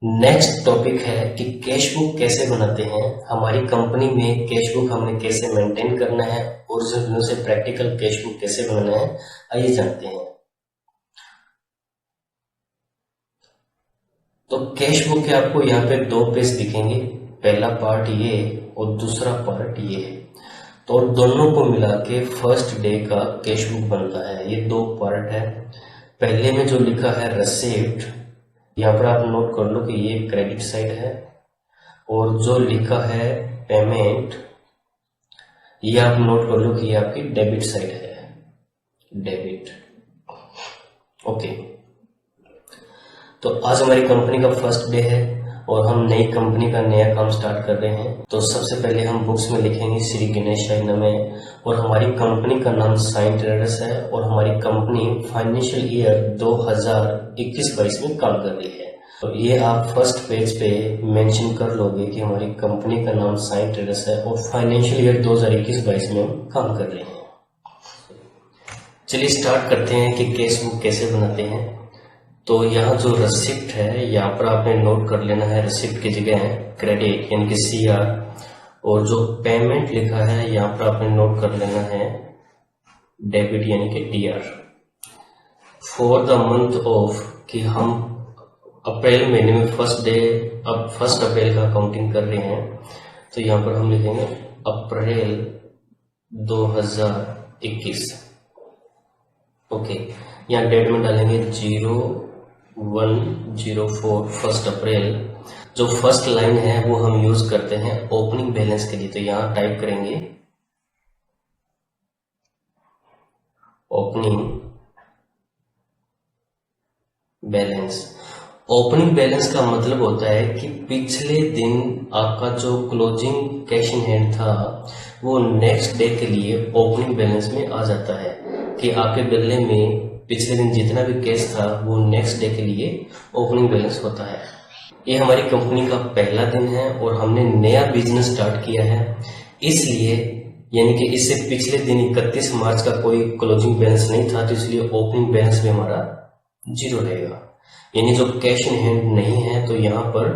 Next topic है कि cash book कैसे बनाते हैं। हमारी कंपनी में कैश बुक हमने कैसे मेंटेन करना है, ओरिजिनल से प्रैक्टिकल कैश बुक कैसे बनाना है, आइए जानते हैं। तो कैश बुक के आपको यहाँ पे दो पेज दिखेंगे, पहला पार्ट ये और दूसरा पार्ट ये। तो दोनों को मिला के फर्स्ट डे का कैश बुक बनता है। ये दो पार्ट है। पहले में जो लिखा है रिसीप्ट, यहाँ पर आप नोट कर लो कि ये क्रेडिट साइड है, और जो लिखा है पेमेंट, ये आप नोट कर लो कि ये आपकी डेबिट साइड है, डेबिट। ओके, तो आज हमारी कंपनी का फर्स्ट डे है और हम नई कंपनी का नया काम स्टार्ट कर रहे हैं। तो सबसे पहले हम बुक्स में लिखेंगे श्री गणेशाय नमः, और हमारी कंपनी का नाम साइन ट्रेडर्स है, और हमारी कंपनी फाइनेंशियल ईयर 2021-22 में काम कर रही है। तो ये आप फर्स्ट पेज पे मेंशन कर लोगे कि हमारी कंपनी का नाम साइन ट्रेडर्स है और फाइनेंशियल ईयर 2021-22 में हम काम कर रहे हैं। चलिए स्टार्ट करते हैं कि कैश बुक कैसे बनाते हैं। तो यहाँ जो रिसिप्ट है, यहाँ पर आपने नोट कर लेना है, रिसिप्ट की जगह है क्रेडिट यानी कि CR, और जो पेमेंट लिखा है यहाँ पर आपने नोट कर लेना है डेबिट यानी कि DR। For the month of, कि हम अप्रैल महीने में फर्स्ट डे, अब 1 अप्रैल का काउंटिंग कर रहे हैं, तो यहाँ पर हम लिखेंगे अप्रैल 2021। ओके, यहाँ डेट में डालेंगे 01/04 1 अप्रैल। जो फर्स्ट लाइन है वो हम यूज करते हैं ओपनिंग बैलेंस के लिए, तो यहाँ टाइप करेंगे ओपनिंग बैलेंस। ओपनिंग बैलेंस का मतलब होता है कि पिछले दिन आपका जो क्लोजिंग कैश इन हैंड था वो नेक्स्ट डे के लिए ओपनिंग बैलेंस में आ जाता है, कि आपके बदले में पिछले दिन जितना भी कैश था वो नेक्स्ट डे के लिए ओपनिंग बैलेंस होता है। ये हमारी कंपनी का पहला दिन है और हमने नया बिजनेस स्टार्ट किया है, इसलिए यानी कि इससे पिछले दिन 31 मार्च का कोई क्लोजिंग बैलेंस नहीं था, तो इसलिए ओपनिंग बैलेंस भी हमारा 0 रहेगा। यानी जो कैश इन हैंड नहीं है तो यहाँ पर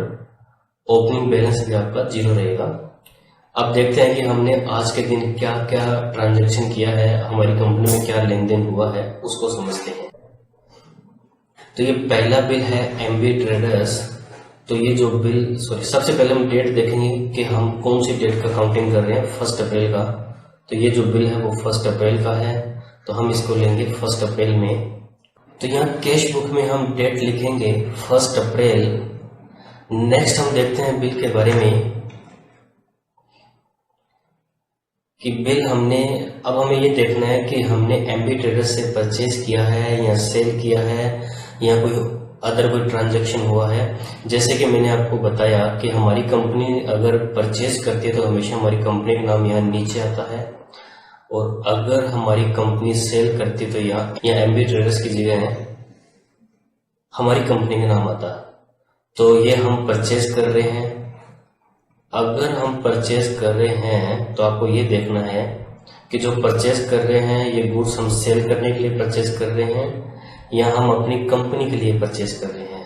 ओपनिंग बैलेंस भी आपका 0 रहेगा। अब देखते हैं कि हमने आज के दिन क्या क्या ट्रांजैक्शन किया है, हमारी कंपनी में क्या लेन देन हुआ है, उसको समझते हैं। तो ये पहला बिल है MB ट्रेडर्स। तो ये जो बिल, सबसे पहले हम डेट देखेंगे कि हम कौन सी डेट का काउंटिंग कर रहे हैं, 1 अप्रैल का। तो ये जो बिल है वो 1 अप्रैल का है, तो हम इसको लेंगे 1 अप्रैल में। तो यहाँ कैश बुक में हम डेट लिखेंगे 1 अप्रैल। नेक्स्ट हम देखते हैं बिल के बारे में कि बिल हमने, अब हमें ये देखना है कि हमने MB ट्रेडर्स से परचेज किया है या सेल किया है या कोई अदर कोई ट्रांजैक्शन हुआ है। जैसे कि मैंने आपको बताया कि हमारी कंपनी अगर परचेज करती है तो हमेशा हमारी कंपनी का नाम यहाँ नीचे आता है, और अगर हमारी कंपनी सेल करती तो यहाँ MB ट्रेडर्स की जगह है हमारी कंपनी का नाम आता। तो ये हम परचेज कर रहे हैं। अगर हम परचेज कर रहे हैं तो आपको ये देखना है कि जो परचेज कर रहे हैं ये गुड्स हम सेल करने के लिए परचेज कर रहे हैं या हम अपनी कंपनी के लिए परचेज कर रहे हैं।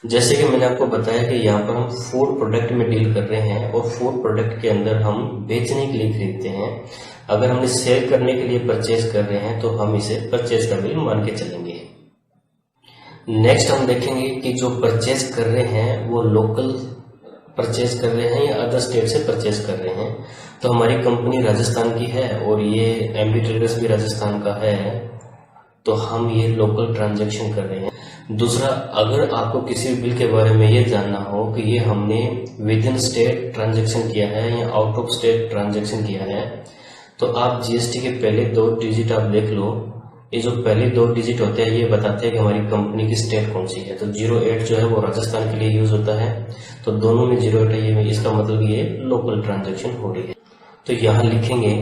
जैसे कि मैंने आपको बताया कि यहाँ पर हम फूड प्रोडक्ट में डील कर रहे हैं और फूड प्रोडक्ट के अंदर हम बेचने के लिए खरीदते हैं। अगर हमने सेल करने के लिए परचेज कर रहे हैं तो हम इसे परचेज का बिल मान के चलेंगे। नेक्स्ट हम देखेंगे कि जो परचेज कर रहे हैं वो लोकल परचेज कर रहे हैं या अदर स्टेट से परचेज कर रहे हैं। तो हमारी कंपनी राजस्थान की है और ये MB ट्रेडर्स भी राजस्थान का है, तो हम ये लोकल ट्रांजैक्शन कर रहे हैं। दूसरा, अगर आपको किसी बिल के बारे में ये जानना हो कि ये हमने विद इन स्टेट ट्रांजैक्शन किया है या आउट ऑफ स्टेट ट्रांजैक्शन किया है, तो आप GST के पहले 2 डिजिट आप देख लो। ये जो पहले 2 डिजिट होते हैं ये बताते हैं कि हमारी कंपनी की स्टेट कौन सी है। तो 08 जो है वो राजस्थान के लिए यूज होता है, तो दोनों में 08 है, ये इसका मतलब ये लोकल ट्रांजैक्शन हो रही है। तो यहां लिखेंगे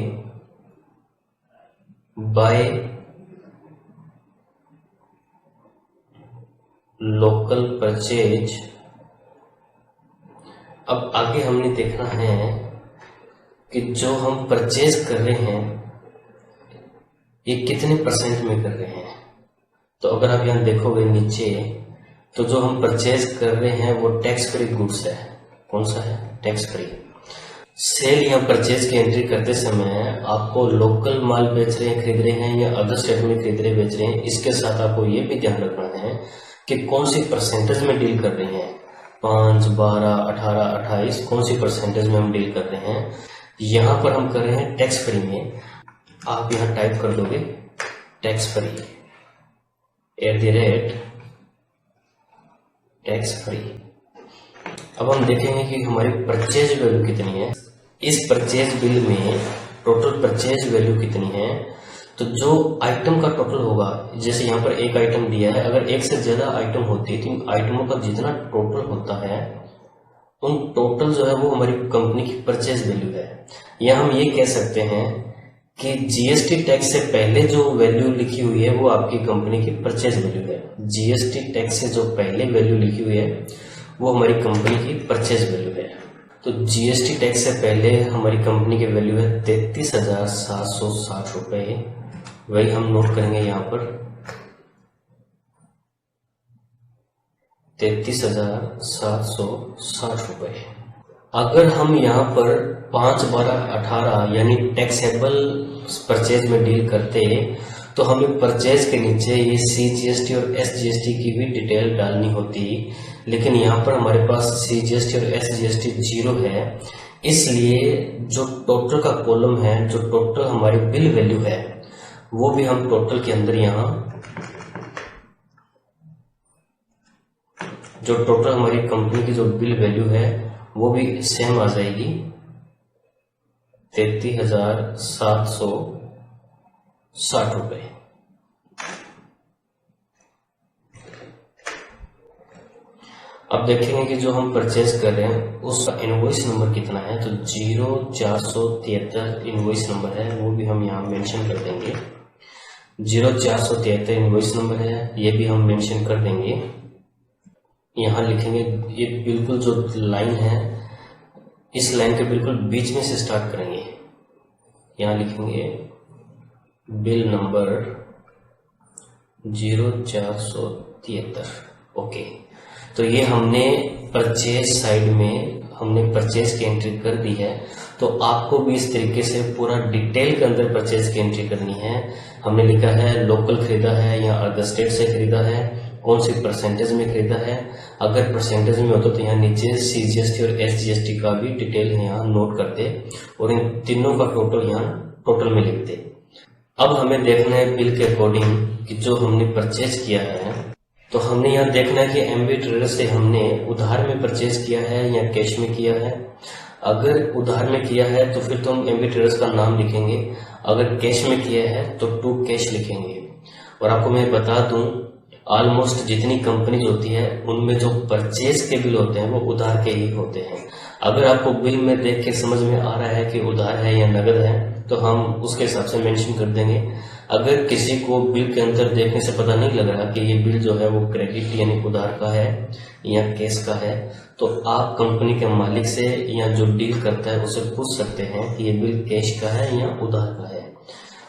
बाय लोकल परचेज। अब आगे हमने देखना है कि जो हम परचेज कर रहे हैं ये कितने % में कर रहे हैं। तो अगर आप यहाँ देखोगे नीचे तो जो हम परचेज कर रहे हैं वो टैक्स फ्री गुड्स है। कौन सा है? Tax free. सेल या परचेज की एंट्री करते समय आपको लोकल माल बेच रहे हैं, खरीद रहे हैं, या अदर स्टेट में खरीद रहे बेच रहे हैं, इसके साथ आपको ये भी ध्यान रखना है कि कौन सी परसेंटेज में डील कर रहे हैं। 5, 12, 18, 28 कौन सी परसेंटेज में हम डील कर रहे हैं। यहाँ पर हम कर रहे हैं टैक्स फ्री में। आप यहाँ टाइप कर दोगे टैक्स फ्री @टैक्स फ्री। अब हम देखेंगे कि हमारी परचेज वैल्यू कितनी है। इस परचेज बिल में टोटल परचेज वैल्यू कितनी है। तो जो आइटम का टोटल होगा, जैसे यहाँ पर एक आइटम दिया है, अगर एक से ज्यादा आइटम होती है तो इन आइटमों का जितना टोटल होता है उन टोटल जो है वो हमारी कंपनी की परचेज वैल्यू है। या हम ये कह सकते हैं कि जीएसटी टैक्स से पहले जो वैल्यू लिखी हुई है वो आपकी कंपनी की परचेज वैल्यू है। जीएसटी टैक्स से जो पहले वैल्यू लिखी हुई है वो हमारी कंपनी की परचेज वैल्यू है। तो जीएसटी टैक्स से पहले हमारी कंपनी की वैल्यू है 33,760 रुपए। वही हम नोट करेंगे यहाँ पर 33,760 रुपए। अगर हम यहाँ पर 5, 12, 18 यानी टैक्सेबल परचेज में डील करते तो हमें परचेज के नीचे ये CGST और SGST की भी डिटेल डालनी होती, लेकिन यहाँ पर हमारे पास CGST और SGST 0 है। इसलिए जो टोटल का कॉलम है, जो टोटल हमारी बिल वैल्यू है, वो भी हम टोटल के अंदर यहाँ जो टोटल हमारी कंपनी की जो बिल वैल्यू है वो भी सेम आ जाएगी 33,760 रुपए। अब देखेंगे कि जो हम परचेज कर रहे हैं उसका इनवॉइस नंबर कितना है। तो 0473 इनवॉइस नंबर है, वो भी हम यहाँ मेंशन कर देंगे। 0473 इनवॉइस नंबर है, ये भी हम मेंशन कर देंगे। यहाँ लिखेंगे, ये बिल्कुल जो लाइन है इस लाइन के बिल्कुल बीच में से स्टार्ट करेंगे। यहाँ लिखेंगे बिल नंबर 0473। ओके, तो ये हमने परचेज साइड में हमने परचेज की एंट्री कर दी है। तो आपको भी इस तरीके से पूरा डिटेल के अंदर परचेज की एंट्री करनी है। हमने लिखा है लोकल खरीदा है या अदर स्टेट से खरीदा है, कौन सी परसेंटेज में खरीदा है। अगर परसेंटेज में होता तो यहाँ नीचे CGST और SGST का भी डिटेल यहाँ नोट करते और इन तीनों का टोटल यहाँ टोटल में लिखते। अब हमें देखना है बिल के अकॉर्डिंग कि जो हमने परचेज किया है, तो हमने यहाँ देखना है कि एमबी ट्रेडर से हमने उधार में परचेज किया है या कैश में किया है। अगर उधार में किया है तो फिर तो हम एमबी ट्रेडर्स का नाम लिखेंगे, अगर कैश में किया है तो टू कैश लिखेंगे। और आपको मैं बता दूं, ऑलमोस्ट जितनी कंपनीज होती है उनमें जो परचेज के बिल होते हैं वो उधार के ही होते हैं। अगर आपको बिल में देख के समझ में आ रहा है कि उधार है या नगद है तो हम उसके हिसाब से मेंशन कर देंगे। अगर किसी को बिल के अंदर देखने से पता नहीं लग रहा कि ये बिल जो है वो क्रेडिट यानी उधार का है या कैश का है, तो आप कंपनी के मालिक से या जो डील करता है उससे पूछ सकते हैं कि ये बिल कैश का है या उधार का है।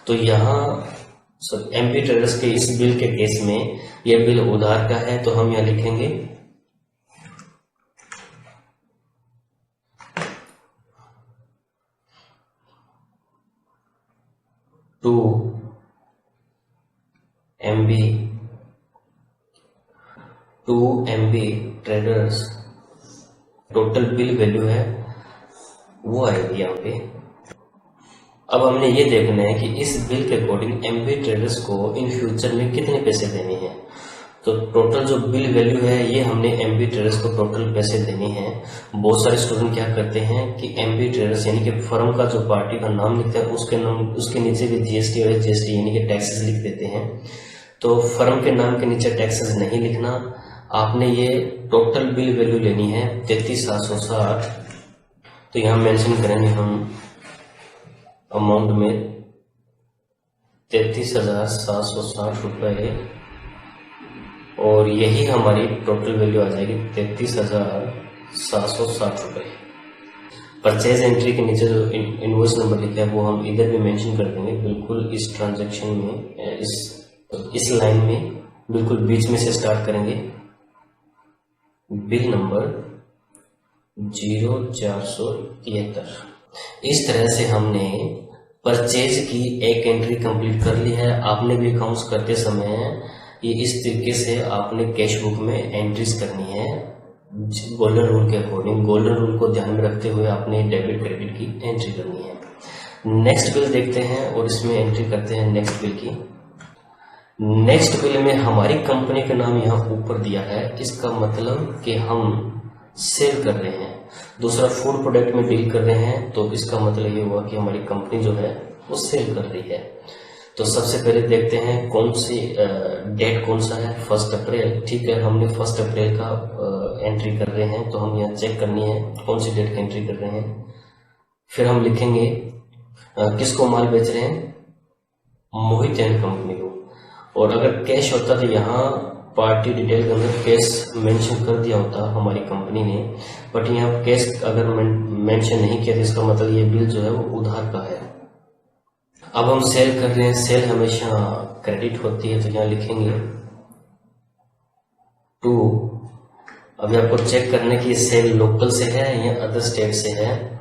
तो यहाँ एमबी ट्रेडर्स के इस बिल के केस में ये बिल उधार का है, तो हम यहाँ लिखेंगे two MB traders total bill value है वो आएगी यहाँ पे। अब हमने ये देखना है कि इस बिल के अकॉर्डिंग एमबी ट्रेडर्स को इन फ्यूचर में कितने पैसे देने हैं। तो टोटल जो बिल वैल्यू है ये हमने एमबी ट्रेडर्स को टोटल पैसे देने हैं। बहुत सारे स्टूडेंट क्या करते हैं कि एमबी ट्रेडर्स यानी कि फर्म का जो पार्टी का नाम लिखते हैं उसके नीचे भी जीएसटी और एसजीएसटी यानी कि टैक्सेस लिख देते हैं। तो फर्म के नाम के नीचे टैक्सेस नहीं लिखना, आपने ये टोटल बिल वैल्यू लेनी है 33,760। तो यहाँ मेंशन करेंगे हम अमाउंट में 33,760 रुपए और यही हमारी टोटल वैल्यू आ जाएगी 33,760 रुपए। परचेज एंट्री के नीचे जो इनवॉइस नंबर लिखा है वो हम इधर भी मेंशन कर देंगे, बिल्कुल इस ट्रांजैक्शन में इस लाइन में बिल्कुल बीच में से स्टार्ट करेंगे बिल नंबर 0473। इस तरह से हमने परचेज की एक एंट्री कंप्लीट कर ली है। आपने भी अकाउंट्स करते समय ये इस तरीके से आपने कैश बुक में एंट्रीज करनी है, गोल्डन रूल के अकॉर्डिंग। गोल्डन रूल को ध्यान में रखते हुए आपने डेबिट क्रेडिट की एंट्री करनी है। नेक्स्ट बिल देखते हैं और इसमें एंट्री करते हैं नेक्स्ट बिल की। नेक्स्ट बिल में हमारी कंपनी का नाम यहाँ ऊपर दिया है, इसका मतलब कि हम सेल कर रहे हैं, दूसरा फूड प्रोडक्ट में डील कर रहे हैं, तो इसका मतलब ये हुआ कि हमारी कंपनी जो है वो सेल कर रही है। तो सबसे पहले देखते हैं कौन सी डेट कौन सा है, 1 अप्रैल। ठीक है, हमने 1 अप्रैल का एंट्री कर रहे हैं, तो हम यहाँ चेक करनी है कौन सी डेट की एंट्री कर रहे हैं। फिर हम लिखेंगे किसको माल बेच रहे हैं, मोहित एंड कंपनी को। और अगर कैश होता तो यहाँ पार्टी डिटेल के अंदर कैश मेंशन कर दिया होता हमारी कंपनी ने, बट यहाँ कैश अगर मेंशन नहीं किया तो इसका मतलब ये बिल जो है वो उधार का है। अब हम सेल कर रहे हैं, सेल हमेशा क्रेडिट होती है, तो यहाँ लिखेंगे टू। अभी आपको चेक करने की सेल लोकल से है या अदर स्टेट से है,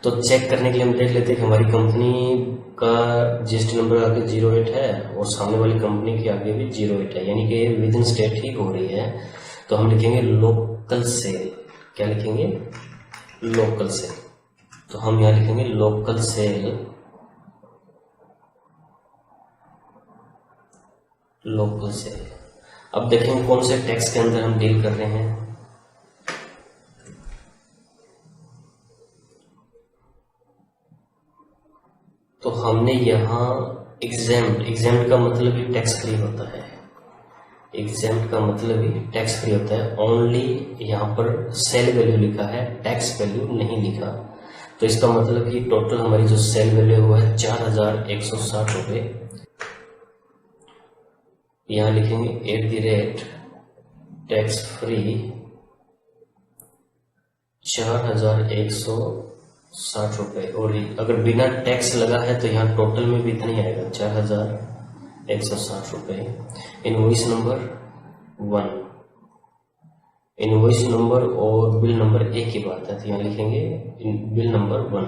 तो चेक करने के लिए हम देख लेते हैं कि हमारी कंपनी का जीएसटी नंबर आगे 08 है और सामने वाली कंपनी के आगे भी 08 है, यानी कि विद इन स्टेट ही हो रही है। तो हम लिखेंगे लोकल सेल। क्या लिखेंगे, लोकल सेल। तो हम यहाँ लिखेंगे लोकल सेल, लोकल सेल। अब देखेंगे कौन से टैक्स के अंदर हम डील कर रहे हैं। तो हमने यहाँ एग्जेम्प्ट का मतलब ही टैक्स फ्री होता है, एग्जेम्प्ट का मतलब ही टैक्स फ्री होता है। ओनली यहाँ पर सेल वैल्यू लिखा है, टैक्स वैल्यू नहीं लिखा। तो इसका मतलब कि टोटल हमारी जो सेल वैल्यू हुआ है 4160 रुपये। यहाँ लिखेंगे @ टैक्स फ्री 4160 रुपये। और अगर बिना टैक्स लगा है तो यहाँ टोटल में भी इतना ही आएगा, 4160 रुपये। इनवॉइस नंबर 1, इनवॉइस नंबर और बिल नंबर एक ही बात है, तो यहाँ लिखेंगे बिल नंबर 1।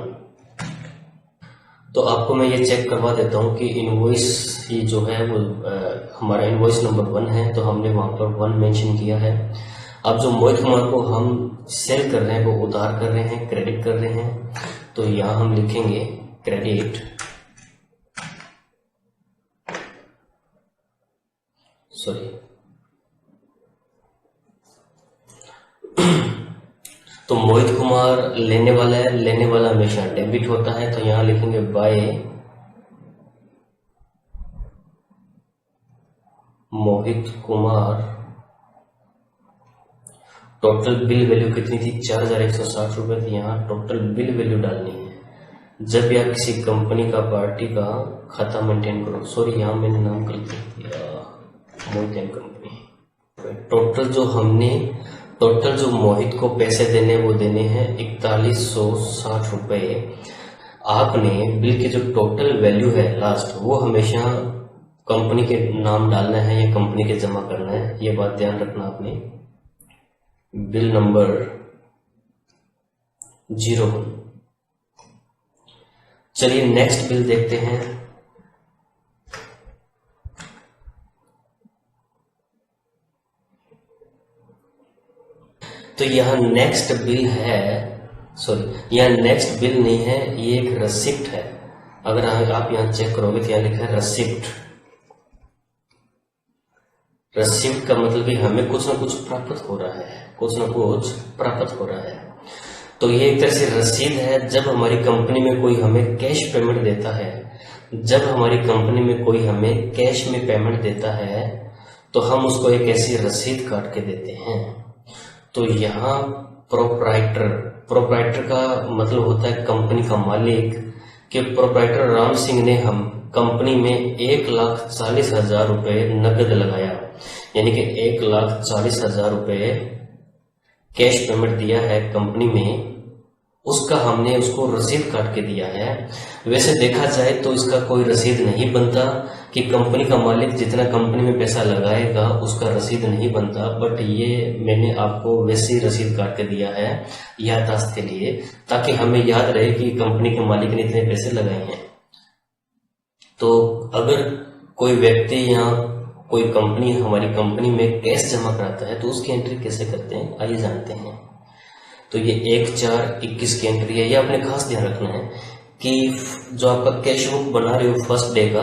तो आपको मैं ये चेक करवा देता हूँ कि इनवॉइस ये जो है वो हमारा इनवॉइस नंबर 1 है, तो हमने वहाँ पर 1 मेंशन किया है। अब जो मोहित कुमार को हम सेल कर रहे हैं वो उधार कर रहे हैं, क्रेडिट कर रहे हैं, तो यहाँ हम लिखेंगे क्रेडिट, सॉरी तो मोहित कुमार लेने वाला है, लेने वाला हमेशा डेबिट होता है, तो यहाँ लिखेंगे bye Mohit Kumar. Total bill value कितनी थी, 4160 रुपये थी। यहाँ टोटल बिल वैल्यू डालनी है। जब भी आप किसी कंपनी का पार्टी का खाता मेंटेन करो, सॉरी यहाँ मैंने नाम गलत किया, मोहित एंड कंपनी। टोटल जो मोहित को पैसे देने वो देने हैं 4160 रुपये। आपने बिल की जो टोटल वैल्यू है लास्ट, वो हमेशा कंपनी के नाम डालना है या कंपनी के जमा करना है, ये बात ध्यान रखना आपने। Bill number 01। चलिए नेक्स्ट बिल देखते हैं। तो यह नेक्स्ट बिल है, सॉरी यह नेक्स्ट बिल नहीं है, ये एक रसिप्ट है। अगर आप यहां चेक करोगे तो यहां लिखा है रसिप्ट। रसिप्ट का मतलब कि हमें कुछ ना कुछ प्राप्त हो रहा है, कुछ ना कुछ प्राप्त हो रहा है। तो ये एक तरह से रसीद है। जब हमारी कंपनी में कोई हमें कैश पेमेंट देता है, जब हमारी कंपनी में कोई हमें कैश में पेमेंट देता है, तो हम उसको एक ऐसी रसीद काट के देते हैं। तो यहाँ प्रोप्राइटर का मतलब होता है कंपनी का मालिक। कि प्रोप्राइटर राम सिंह ने हम कंपनी में 1,40,000 रुपये नकद लगाया, यानी कि 1,40,000 रुपये कैश पेमेंट दिया है कंपनी में, उसका हमने उसको रसीद काट के दिया है। वैसे देखा जाए तो इसका कोई रसीद नहीं बनता, कि कंपनी का मालिक जितना कंपनी में पैसा लगाएगा उसका रसीद नहीं बनता, बट ये मैंने आपको वैसी रसीद काट के दिया है याददाश्त के लिए, ताकि हमें याद रहे कि कंपनी के मालिक ने इतने पैसे लगाए हैं। तो अगर कोई व्यक्ति या कोई कंपनी हमारी कंपनी में कैश जमा कराता है तो उसकी एंट्री कैसे करते हैं, आइए जानते हैं। तो ये 1/4/21 की एंट्री है। ये आपने खास ध्यान रखना है कि जो आपका कैश बुक बना रहे हो फर्स्ट डे का,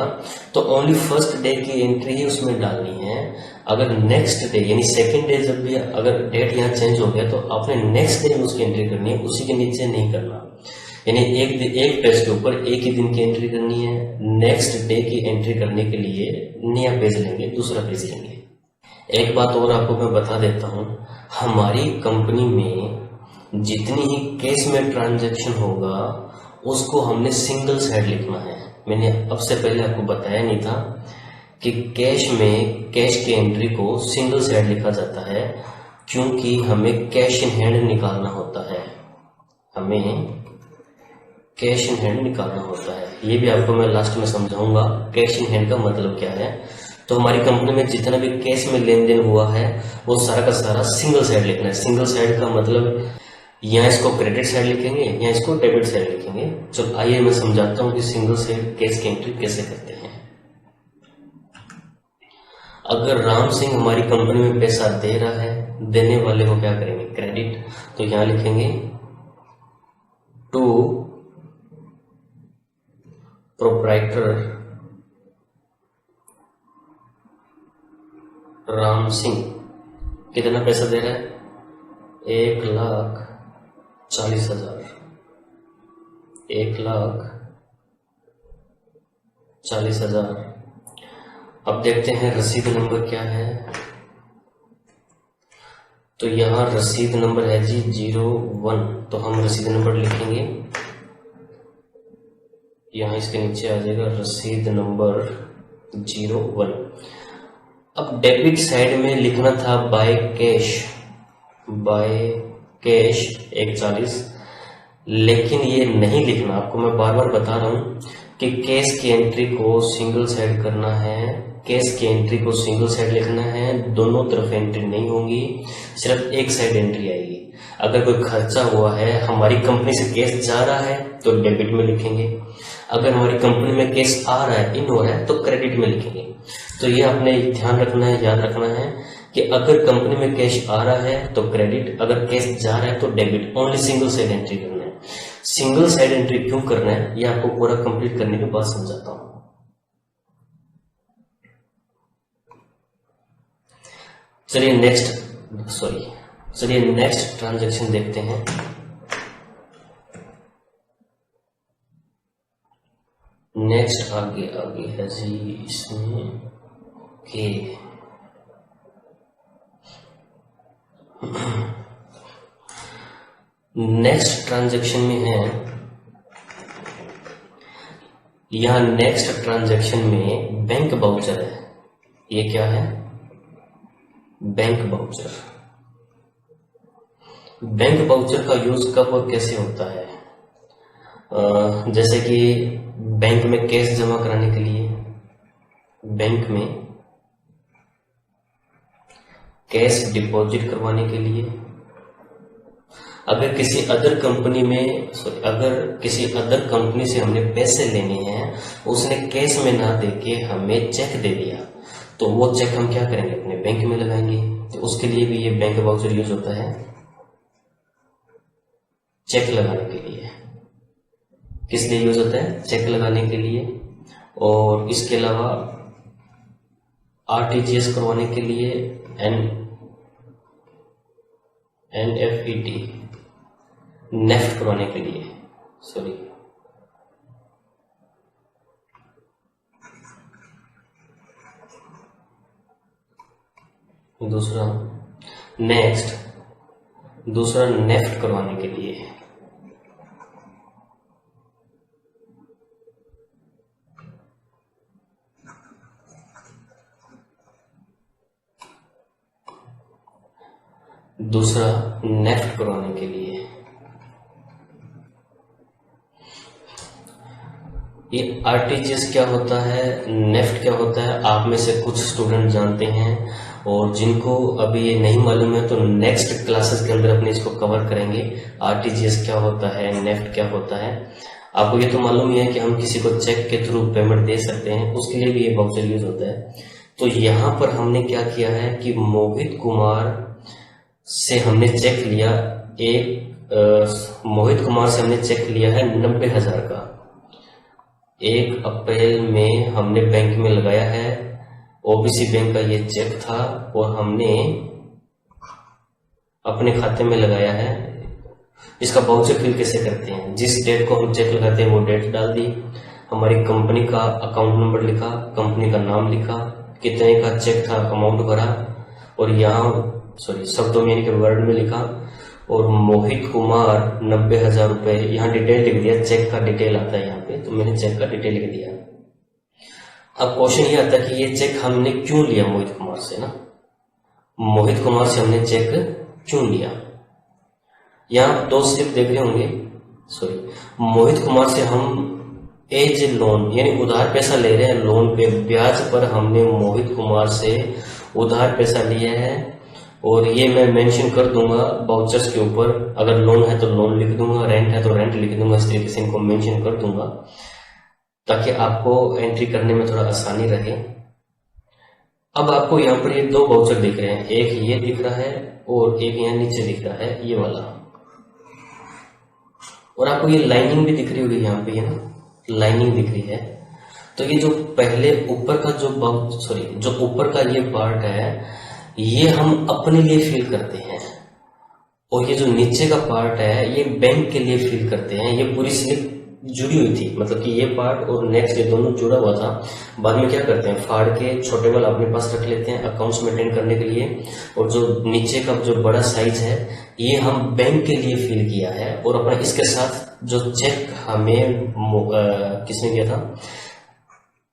तो ओनली फर्स्ट डे की एंट्री ही उसमें डालनी है। अगर नेक्स्ट डे यानी सेकंड डे जब भी अगर डेट यहाँ चेंज हो गया तो आपने नेक्स्ट डे में उसकी एंट्री करनी है, उसी के नीचे नहीं करना। यानी एक पेज के ऊपर एक ही दिन की एंट्री करनी है। नेक्स्ट डे की एंट्री करने के लिए नया पेज लेंगे, दूसरा पेज लेंगे। एक बात और आपको मैं बता देता हूँ, हमारी कंपनी में जितनी ही कैश में ट्रांजैक्शन होगा उसको हमने सिंगल साइड लिखना है। मैंने अब से पहले आपको बताया नहीं था कि कैश में कैश की एंट्री को सिंगल साइड लिखा जाता है, क्योंकि हमें कैश इन हैंड निकालना होता है। हमें कैश इन हैंड निकालना होता है। ये भी आपको मैं लास्ट में समझाऊंगा कैश इन हैंड का मतलब क्या है। तो हमारी कंपनी में जितना भी कैश में लेन देन हुआ है वो सारा का सारा सिंगल साइड लिखना है। सिंगल साइड का मतलब यहाँ इसको क्रेडिट साइड लिखेंगे, यहाँ इसको डेबिट साइड लिखेंगे। चलो आइए मैं समझाता हूँ कि सिंगल साइड कैश की एंट्री कैसे करते हैं। अगर राम सिंह हमारी कंपनी में पैसा दे रहा है, देने वाले को क्या करेंगे, क्रेडिट। तो यहां लिखेंगे टू प्रोप्राइटर राम सिंह। कितना पैसा दे रहा है, 1,40,000। 1,40,000। अब देखते हैं रसीद नंबर क्या है। तो यहाँ रसीद नंबर है जी 01। तो हम रसीद नंबर लिखेंगे, यहाँ इसके नीचे आ जाएगा रसीद नंबर 01। अब डेबिट साइड में लिखना था बाय कैश 1,40,000, लेकिन ये नहीं लिखना। आपको मैं बार बार बता रहा हूं कि कैश की एंट्री को सिंगल साइड करना है। कैश की एंट्री को सिंगल साइड लिखना है, दोनों तरफ एंट्री नहीं होंगी, सिर्फ एक साइड एंट्री आएगी। अगर कोई खर्चा हुआ है, हमारी कंपनी से कैश जा रहा है तो डेबिट में लिखेंगे। अगर हमारी कंपनी में कैश आ रहा है, इन हो रहा है, तो क्रेडिट में लिखेंगे। तो ये आपने ध्यान रखना है, याद रखना है कि अगर कंपनी में कैश आ रहा है तो क्रेडिट, अगर कैश जा रहा है तो debit. Only single side entry करना है। सिंगल साइड एंट्री क्यों करना है ये आपको पूरा कंप्लीट करने के बाद समझाता हूं। चलिए नेक्स्ट ट्रांजैक्शन देखते हैं। नेक्स्ट आगे है जी इसमें के नेक्स्ट ट्रांजैक्शन में है, यहां नेक्स्ट ट्रांजैक्शन में बैंक वाउचर है। ये क्या है, बैंक वाउचर। बैंक वाउचर का यूज कब और कैसे होता है, जैसे कि बैंक में कैश जमा कराने के लिए, बैंक में कैश डिपॉजिट करवाने के लिए, अगर किसी अदर कंपनी से हमने पैसे लेने हैं, उसने कैश में ना देके हमें चेक दे दिया, तो वो चेक हम क्या करेंगे, अपने बैंक में लगाएंगे। तो उसके लिए भी ये बैंक वाउचर यूज होता है, चेक लगाने के लिए। किस लिए यूज होता है, चेक लगाने के लिए। और इसके अलावा आरटीजीएस करवाने के लिए, एनएफईटी नेफ्ट करवाने के लिए, दूसरा नेफ्ट करवाने के लिए। दूसरा नेफ्ट करवाने के लिए। ये आरटीजीएस क्या होता है, नेफ्ट क्या होता है, आप में से कुछ स्टूडेंट जानते हैं, और जिनको अभी ये नहीं मालूम है तो नेक्स्ट क्लासेस के अंदर अपने इसको कवर करेंगे। आरटीजीएस क्या होता है, नेफ्ट क्या होता है। आपको ये तो मालूम ही है कि हम किसी को चेक के थ्रू पेमेंट दे सकते हैं, उसके लिए भी ये वाउचर यूज होता है। तो यहाँ पर हमने क्या किया है कि मोहित कुमार से हमने चेक लिया मोहित कुमार से हमने चेक लिया है 90,000 का। 1 अप्रैल में हमने बैंक में लगाया है, ओबीसी बैंक का ये चेक था, और हमने अपने खाते में लगाया है। इसका वाउचर फिल कैसे करते हैं, जिस डेट को हम चेक लगाते हैं वो डेट डाल दी, हमारी कंपनी का अकाउंट नंबर लिखा, कंपनी का नाम लिखा, कितने का चेक था, अमाउंट भरा, और यहाँ शब्दों में यानी कि वर्ड में लिखा, और मोहित कुमार 90,000 रुपए, यहाँ डिटेल लिख दिया, चेक का डिटेल आता है यहाँ पे, तो मैंने चेक का डिटेल लिख दिया। अब क्वेश्चन ये आता है कि ये चेक हमने क्यों लिया मोहित कुमार से ना, मोहित कुमार से हमने चेक क्यों लिया। यहाँ 2 स्लिप देख रहे होंगे, मोहित कुमार से हम एज लोन यानी उधार पैसा ले रहे हैं, लोन पे ब्याज पर हमने मोहित कुमार से उधार पैसा लिया है, और ये मैं मेंशन कर दूंगा वाउचर्स के ऊपर। अगर लोन है तो लोन लिख दूंगा, रेंट है तो रेंट लिख दूंगा, इस तरीके से इनको मेंशन कर दूंगा ताकि आपको एंट्री करने में थोड़ा आसानी रहे। अब आपको यहाँ पर ये 2 वाउचर दिख रहे हैं, एक ये दिख रहा है और एक यहाँ नीचे दिख रहा है ये वाला, और आपको ये लाइनिंग भी दिख रही होगी, यहाँ पे ये ना लाइनिंग दिख रही है। तो ये जो पहले ऊपर का जो ऊपर का ये पार्ट है ये हम अपने लिए फिल करते हैं, और ये जो नीचे का पार्ट है ये बैंक के लिए फिल करते हैं। ये पूरी स्लिप जुड़ी हुई थी, मतलब कि ये पार्ट और नेक्स्ट ये दोनों जुड़ा हुआ था। बाद में क्या करते हैं, फाड़ के छोटे वाला अपने पास रख लेते हैं अकाउंट्स मेंटेन करने के लिए, और जो नीचे का जो बड़ा साइज है ये हम बैंक के लिए फिल किया है, और अपना इसके साथ जो चेक हमें किसने दिया था,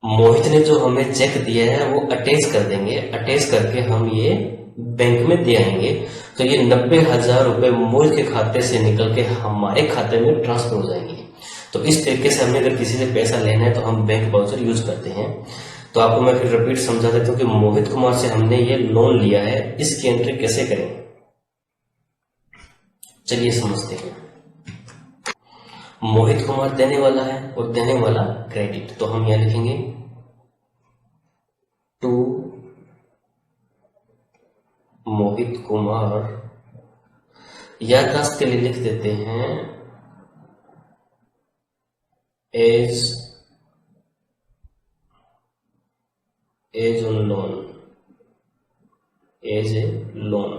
मोहित ने जो हमें चेक दिया है वो अटैच कर देंगे, अटैच करके हम ये बैंक में दे आएंगे। तो ये 90,000 रुपए मोहित के खाते से निकल के हमारे खाते में ट्रांसफर हो जाएंगे। तो इस तरीके से हमने अगर किसी से पैसा लेना है तो हम बैंक वाउचर यूज करते हैं। तो आपको मैं फिर रिपीट समझा देता हूँ कि मोहित कुमार से हमने ये लोन लिया है, इसकी एंट्री कैसे करें, चलिए समझते हैं। मोहित कुमार देने वाला है और देने वाला क्रेडिट, तो हम यहां लिखेंगे टू मोहित कुमार, याददाश्त के लिए लिख देते हैं as on loan, as a loan,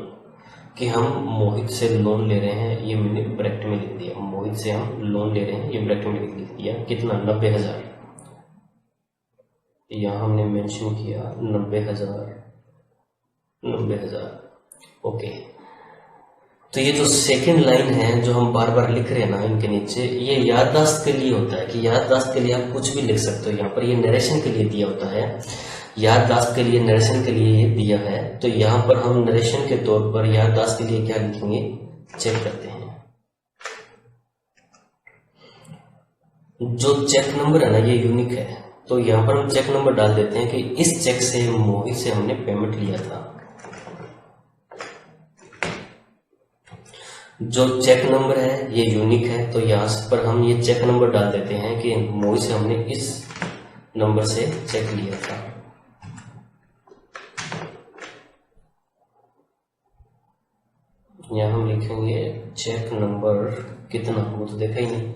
कि हम मोहित से लोन ले रहे हैं, ये मैंने ब्रैकेट में लिख दिया, मोहित से हम लोन ले रहे हैं, ये ब्रैकेट में लिख दिया। कितना, 90,000, यहां हमने मेंशन किया 90,000, ओके। तो ये जो सेकंड लाइन है जो हम बार बार लिख रहे हैं ना इनके नीचे, ये याददाश्त के लिए होता है कि याददाश्त के लिए आप कुछ भी लिख सकते हो। यहाँ पर ये नरेशन के लिए दिया होता है, याददाश्त के लिए, नरेशन के लिए ये दिया है। तो यहाँ पर हम नरेशन के तौर पर याददाश्त के लिए क्या लिखेंगे, चेक करते हैं। जो चेक नंबर है ना ये यूनिक है, तो यहाँ पर हम चेक नंबर डाल देते हैं कि इस चेक से मोहित से हमने पेमेंट लिया था। जो चेक नंबर है ये यूनिक है, तो यहाँ पर हम ये चेक नंबर डाल देते हैं कि मोहित से हमने इस नंबर से चेक लिया था। यहाँ हम लिखेंगे चेक नंबर कितना, वो तो देखा ही नहीं,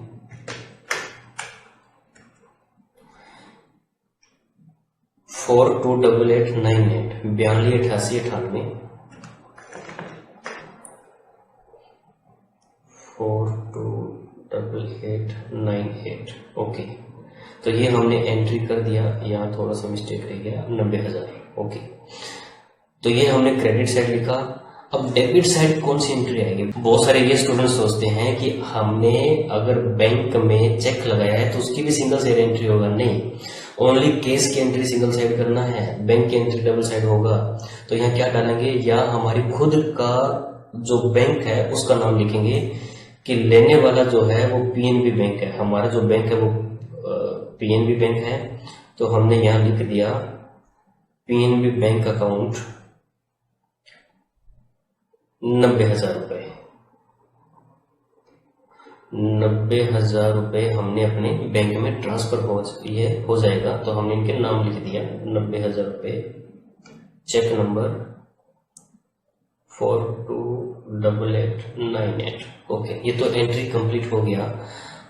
428898, 428898, 428898, ओके। तो ये हमने एंट्री कर दिया, यहाँ थोड़ा सा मिस्टेक रह गया, 90,000, ओके। तो ये हमने क्रेडिट साइड लिखा। अब डेबिट साइड कौन सी एंट्री आएगी, बहुत सारे ये स्टूडेंट सोचते हैं कि हमने अगर बैंक में चेक लगाया है तो उसकी भी सिंगल साइड एंट्री होगा, नहीं, ओनली केस की एंट्री सिंगल साइड करना है, बैंक की एंट्री डबल साइड होगा। तो यहाँ क्या डालेंगे, या हमारी खुद का जो बैंक है उसका नाम लिखेंगे कि लेने वाला जो है वो पीएनबी बैंक है, हमारा जो बैंक है वो पीएनबी बैंक है, तो हमने यहाँ लिख दिया पीएनबी बैंक अकाउंट 90,000 रुपये। 90,000 रुपये हमने अपने बैंक में ट्रांसफर हो जाएगा, तो हमने इनके नाम लिख दिया 90,000 रुपये, चेक नंबर 428898। ओके, ये तो एंट्री कंप्लीट हो गया।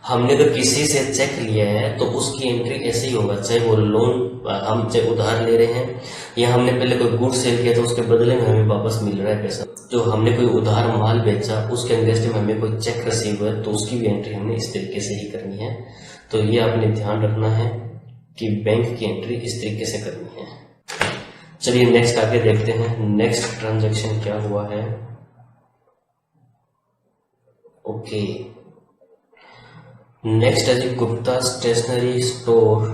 हमने अगर किसी से चेक लिया है तो उसकी एंट्री ऐसे ही होगा, चाहे वो लोन हम चाहे उधार ले रहे हैं या हमने पहले कोई गुड सेल किया तो उसके बदले में हमें वापस मिल रहा है पैसा, जो हमने कोई उधार माल बेचा उसके अगेंस्ट में हमें कोई चेक रिसीव है तो उसकी भी एंट्री हमने इस तरीके से ही करनी है। तो ये आपने ध्यान रखना है कि बैंक की एंट्री इस तरीके से करनी है। चलिए नेक्स्ट आगे देखते हैं, नेक्स्ट ट्रांजैक्शन क्या हुआ है। ओके, नेक्स्ट है जी गुप्ता स्टेशनरी स्टोर,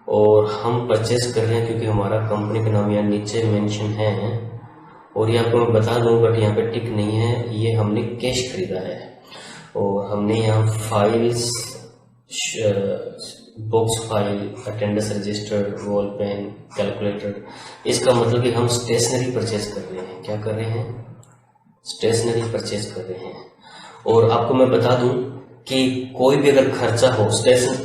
और हम परचेज कर रहे हैं क्योंकि हमारा कंपनी का नाम यहाँ नीचे मेंशन है, और ये आपको मैं बता दूं बट यहाँ पे टिक नहीं है, ये हमने कैश खरीदा है। और हमने यहाँ files, box file, attendance register, ball pen, calculator, इसका मतलब कि हम स्टेशनरी परचेज कर रहे हैं। क्या कर रहे हैं? स्टेशनरी परचेज कर रहे हैं। और आपको मैं बता दूं कि कोई भी अगर खर्चा हो,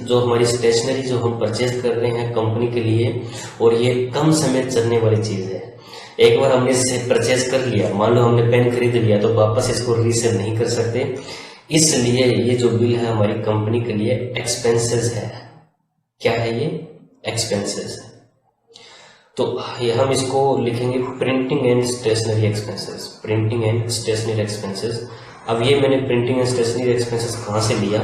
जो हमारी स्टेशनरी जो हम परचेज कर रहे हैं कंपनी के लिए, और ये कम समय चलने वाली चीज है, एक बार हमने इसे परचेज कर लिया, मान लो हमने पेन खरीद लिया तो वापस इसको रीसेल नहीं कर सकते, इसलिए ये जो बिल है हमारी कंपनी के लिए एक्सपेंसेस है। क्या है ये? एक्सपेंसेस। तो ये हम इसको लिखेंगे printing and stationery expenses, printing and stationery expenses. अब ये मैंने प्रिंटिंग एंड स्टेशनरी एक्सपेंसेस कहाँ से लिया?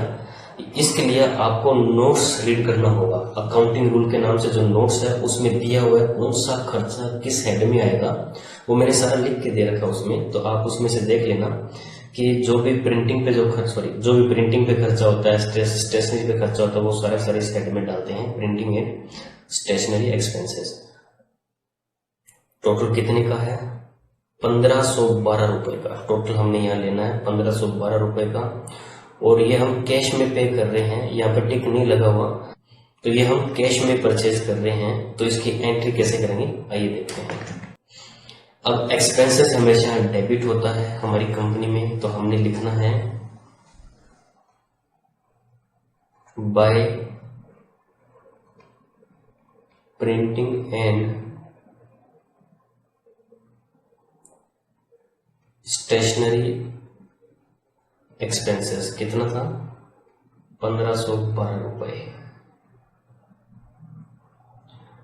इसके लिए आपको नोट्स रीड करना होगा। अकाउंटिंग रूल के नाम से जो नोट्स है उसमें दिया हुआ है कौन सा खर्चा किस हेड में आएगा, वो मैंने सारा लिख के दे रखा उसमें, तो आप उसमें से देख लेना कि जो भी प्रिंटिंग पे जो प्रिंटिंग पे खर्चा होता है, स्टेशनरी पे खर्चा होता है, वो सारे इस हेड में डालते हैं, printing and stationery expenses. Total कितने का है? 1512 रुपए का टोटल हमने यहाँ लेना है, 1512 रुपए का। और ये हम कैश में पे कर रहे हैं, यहाँ पर टिक नहीं लगा हुआ, तो ये हम कैश में परचेज कर रहे हैं। तो इसकी एंट्री कैसे करेंगे आइए देखते हैं। अब एक्सपेंसेस हमेशा डेबिट होता है हमारी कंपनी में, तो हमने लिखना है by printing and stationery expenses. कितना था? 1512 रुपए।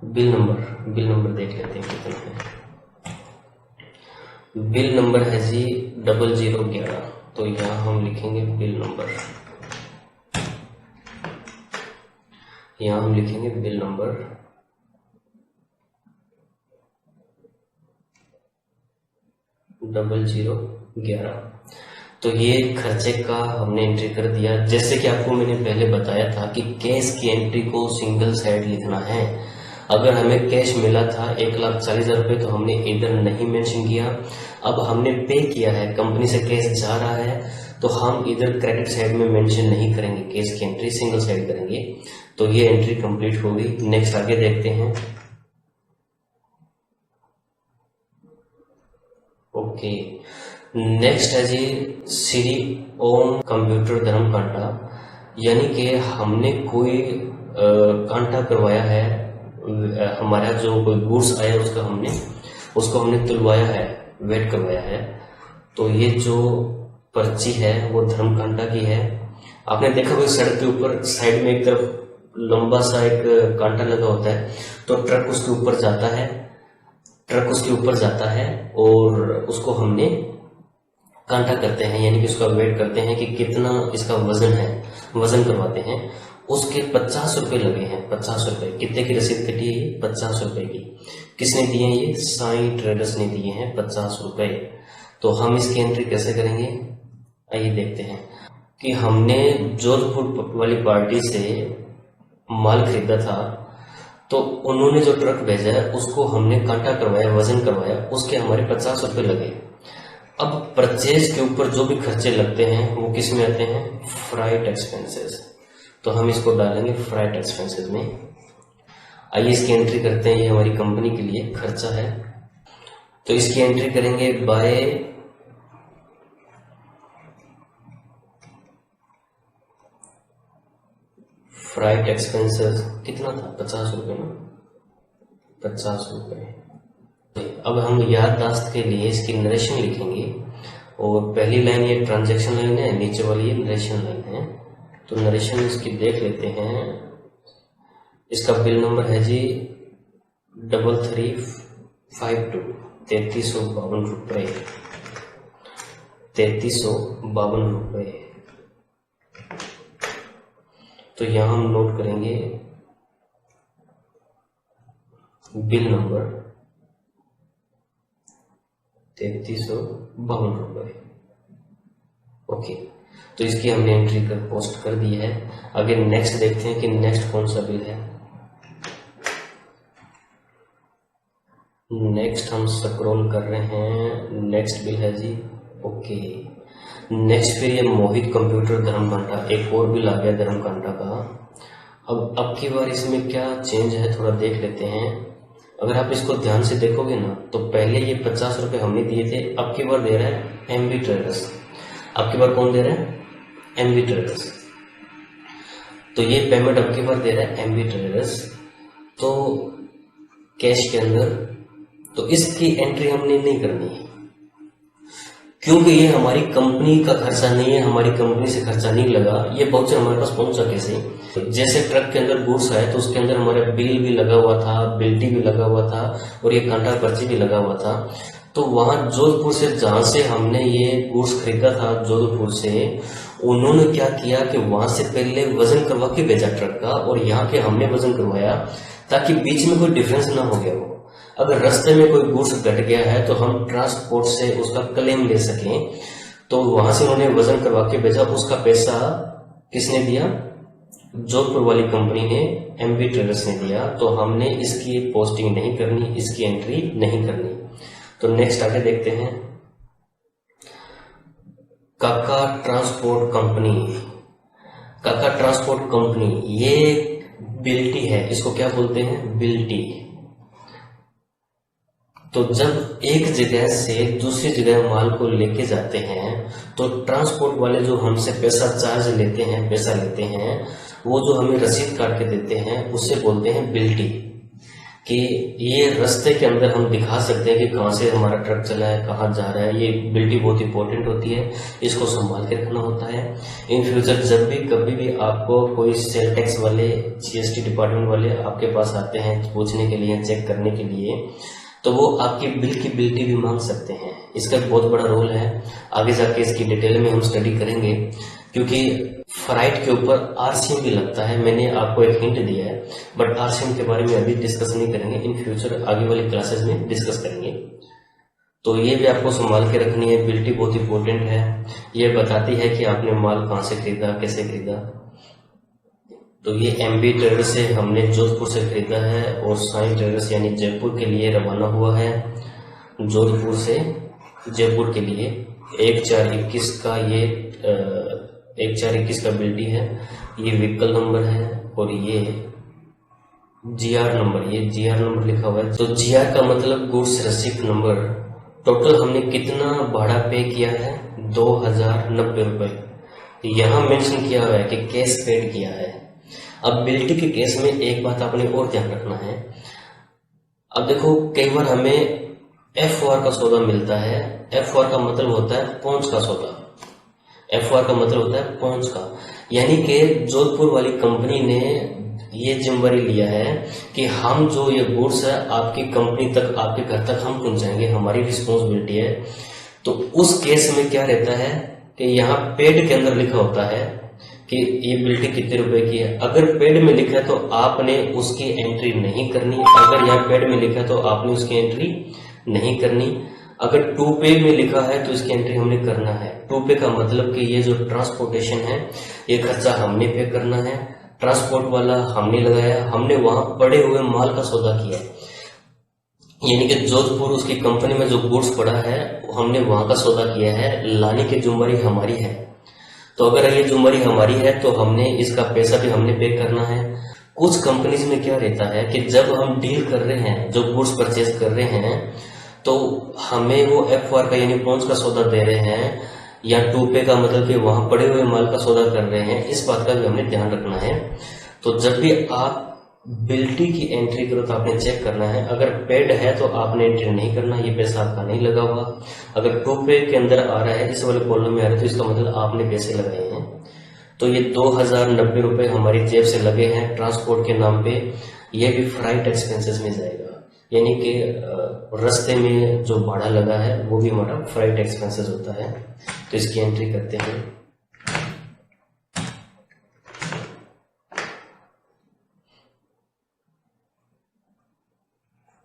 बिल नंबर देख लेते हैं कितना है। बिल नंबर है जी 0011, तो यहां हम लिखेंगे बिल नंबर, यहां हम लिखेंगे बिल नंबर 0011। तो ये खर्चे का हमने एंट्री कर दिया। जैसे कि आपको मैंने पहले बताया था कि कैश की एंट्री को सिंगल साइड लिखना है। अगर हमें कैश मिला था 1,40,000 रुपये तो हमने इधर नहीं मेंशन किया। अब हमने पे किया है, कंपनी से कैश जा रहा है, तो हम इधर क्रेडिट साइड में मेंशन नहीं करेंगे, कैश की एंट्री सिंगल साइड करेंगे। तो ये एंट्री कंप्लीट हो गई। नेक्स्ट आगे देखते हैं। ओके, नेक्स्ट है जी श्री ओम कंप्यूटर धर्मकांटा, यानी कि हमने कोई कांटा करवाया है, हमारा जो कोई गुड्स आया उसको हमने तुलवाया है, वेट करवाया है। तो ये जो पर्ची है वो धर्मकांटा की है। आपने देखा कोई सड़क के ऊपर साइड में एक तरफ लंबा सा एक कांटा लगा होता है, तो ट्रक उसके ऊपर जाता है और उसको हमने कांटा करते हैं, यानी कि उसका वेट करते हैं कि कितना इसका वजन है, वजन करवाते हैं। उसके 50 रुपए लगे हैं, 50 रुपए। कितने की रसीद कटी है ये? 50 रुपए की। किसने दिए हैं ये? साई ट्रेडर्स ने दिए हैं 50 रुपए। तो हम इसकी एंट्री कैसे करेंगे आइए देखते हैं कि हमने जोधपुर वाली पार्टी से माल खरीदा था, तो उन्होंने जो ट्रक भेजा है उसको हमने कांटा करवाया, वजन करवाया, उसके हमारे 50 रुपए लगे। अब परचेज के ऊपर जो भी खर्चे लगते हैं वो किस में आते हैं? Freight expenses. तो हम इसको डालेंगे फ्राइट एक्सपेंसेस में। आइए इसकी एंट्री करते हैं, ये हमारी कंपनी के लिए खर्चा है। तो इसकी एंट्री करेंगे बाय फ्राइट एक्सपेंसेस। कितना था? 50 रुपये ना, 50 रुपये। अब हम याददाश्त के लिए इसकी नरेशन लिखेंगे, और पहली लाइन ये ट्रांजैक्शन लाइन है, नीचे वाली ये नरेशन लाइन है। तो नरेशन इसकी देख लेते हैं। इसका बिल नंबर है जी 3352, 3352 रुपये, 3352 रुपये। तो यहाँ हम नोट करेंगे बिल नंबर 3352 रुपये। ओके, तो इसकी हमने एंट्री कर पोस्ट कर दी है। आगे नेक्स्ट देखते हैं कि नेक्स्ट कौन सा बिल है। नेक्स्ट हम स्क्रॉल कर रहे हैं, नेक्स्ट बिल है जी। ओके, नेक्स्ट फिर ये मोहित कंप्यूटर धर्मकांटा, एक और बिल आ गया धर्मकांटा का। अब की बार इसमें क्या चेंज है थोड़ा देख लेते हैं। अगर आप इसको ध्यान से देखोगे ना, तो पहले ये 50 रुपये हमने दिए थे, अब की बार दे रहा है एमबी ट्रेडर्स। अब की बार कौन दे रहा है? MB traders. तो ये पेमेंट अब की बार दे रहा है एमबी ट्रेडर्स, तो कैश के अंदर। तो इसकी एंट्री हमने नहीं करनी है, क्योंकि ये हमारी कंपनी का खर्चा नहीं है, हमारी कंपनी से खर्चा नहीं लगा। ये बहुत से हमारे पास पहुंचा कैसे? जैसे ट्रक के अंदर गुड्स आए तो उसके अंदर हमारा बिल भी लगा हुआ था, बिल्टी भी लगा हुआ था, और ये कांटा पर्ची भी लगा हुआ था। तो वहां जोधपुर से, जहां से हमने ये गुड्स खरीदा था जोधपुर से, उन्होंने क्या किया कि वहां से पहले वजन करवा के भेजा ट्रक का, और यहाँ के हमने वजन करवाया, ताकि बीच में कोई डिफरेंस ना हो गया हो। अगर रास्ते में कोई गुड्स घट गया है तो हम ट्रांसपोर्ट से उसका क्लेम ले सकें। तो वहां से उन्होंने वजन करवा के भेजा, उसका पैसा किसने दिया? जोधपुर वाली कंपनी ने, एमबी ट्रेडर्स ने दिया। तो हमने इसकी पोस्टिंग नहीं करनी, इसकी एंट्री नहीं करनी। तो नेक्स्ट आगे देखते हैं, काका ट्रांसपोर्ट कंपनी। काका ट्रांसपोर्ट कंपनी ये बिल्टी है, इसको क्या बोलते हैं? बिल्टी। तो जब एक जगह से दूसरी जगह माल को लेके जाते हैं, तो ट्रांसपोर्ट वाले जो हमसे पैसा चार्ज लेते हैं, पैसा लेते हैं, वो जो हमें रसीद काट के देते हैं, उससे बोलते हैं बिल्टी। कि ये रास्ते के अंदर हम दिखा सकते हैं कि कहाँ से हमारा ट्रक चला है, कहाँ जा रहा है। ये बिल्टी बहुत इंपॉर्टेंट होती है, इसको संभाल के रखना होता है। इन फ्यूचर जब भी कभी भी आपको कोई सेल टैक्स वाले, जीएसटी डिपार्टमेंट वाले आपके पास आते हैं पूछने के लिए, चेक करने के लिए, तो वो आपकी बिल की बिल्टी भी मांग सकते हैं। इसका बहुत बड़ा रोल है। आगे जाके इसकी डिटेल में हम स्टडी करेंगे, क्योंकि फ्राइट के ऊपर आरसीएम भी लगता है। मैंने आपको एक हिंट दिया है, बट आरसीएम के बारे में अभी डिस्कस नहीं करेंगे, इन फ्यूचर आगे वाली क्लासेस में डिस्कस करेंगे। तो ये भी आपको संभाल के रखनी है। बिल्टी बहुत इंपॉर्टेंट है, ये बताती है कि आपने माल कहाँ से खरीदा, कैसे खरीदा। तो ये एमबी ट्रेडर्स से हमने जोधपुर से खरीदा है, और साई ट्रेडर्स यानी जयपुर के लिए रवाना हुआ है, जोधपुर से जयपुर के लिए। 1421 का ये 1421 का बिल्टी है, ये व्हीकल नंबर है, और ये जीआर नंबर, ये जीआर नंबर लिखा हुआ है। तो जीआर का मतलब गुड्स रिसीप्ट नंबर। टोटल हमने कितना भाड़ा पे किया है? 2090 रुपए। यहाँ मेंशन किया हुआ है कि कैश पेड किया है। अब बिल्टी के केस में एक बात आपने और ध्यान रखना है। अब देखो, कई बार हमें FOR का सौदा मिलता है। FOR का मतलब होता है पहुंच का सौदा। FOR का मतलब होता है पहुंच का, यानी कि जोधपुर वाली कंपनी ने ये जिम्मेदारी लिया है कि हम जो ये गुड्स है आपकी कंपनी तक, आपके घर तक हम पहुंचाएंगे, हमारी रिस्पॉन्सिबिलिटी है। तो उस केस में क्या रहता है कि यहाँ पेड के अंदर लिखा होता है कि ये बिल्टी कितने रुपए की है। अगर पेड में लिखा है तो आपने उसकी एंट्री नहीं करनी। अगर यहाँ पेड में लिखा है तो आपने उसकी एंट्री नहीं करनी। अगर टू पे में लिखा है तो इसकी एंट्री हमने करना है। टू पे का मतलब कि ये जो ट्रांसपोर्टेशन है, ये खर्चा हमने पे करना है। ट्रांसपोर्ट वाला हमने लगाया, हमने वहां पड़े हुए माल का सौदा किया, यानी कि जोधपुर उसकी कंपनी में जो गुड्स पड़ा है हमने वहां का सौदा किया है, लाने की जिम्मेदारी हमारी है। तो अगर ये जुमरी हमारी है तो हमने इसका पैसा भी हमने पे करना है। कुछ कंपनीज में क्या रहता है कि जब हम डील कर रहे हैं, जो गुड्स परचेज कर रहे हैं, तो हमें वो FOR का यानी पॉन्स का सौदा दे रहे हैं या 2 पे का मतलब कि वहां पड़े हुए माल का सौदा कर रहे हैं, इस बात का भी हमने ध्यान रखना है। तो जब भी आप बिल्टी की एंट्री करो तो आपने चेक करना है, अगर पेड है तो आपने एंट्री नहीं करना, ये पैसा आपका नहीं लगा हुआ। अगर 2 पे के अंदर आ रहा है, इस वाले कॉलम में आ रहा है, तो इसका मतलब आपने पैसे लगाए हैं। तो ये 2090 रुपये हमारी जेब से लगे हैं ट्रांसपोर्ट के नाम पे। ये भी फ्राइट एक्सपेंसेस में जाएगा, यानी कि रास्ते में जो भाड़ा लगा है वो भी हमारा फ्राइट एक्सपेंसेस होता है। तो इसकी एंट्री करते हैं।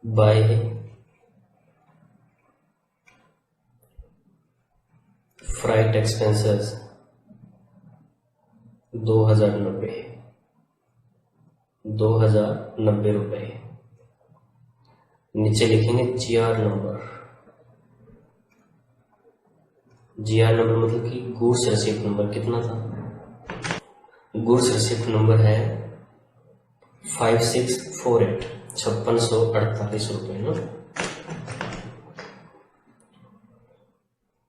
बाय फ्राइट एक्सपेंसेस 2090 रुपए। नीचे लिखेंगे GR नंबर। GR नंबर मतलब कि गुड्स रिसीप्ट नंबर कितना था? गुड्स रिसीप्ट नंबर है 5648, 5648 रुपये ना,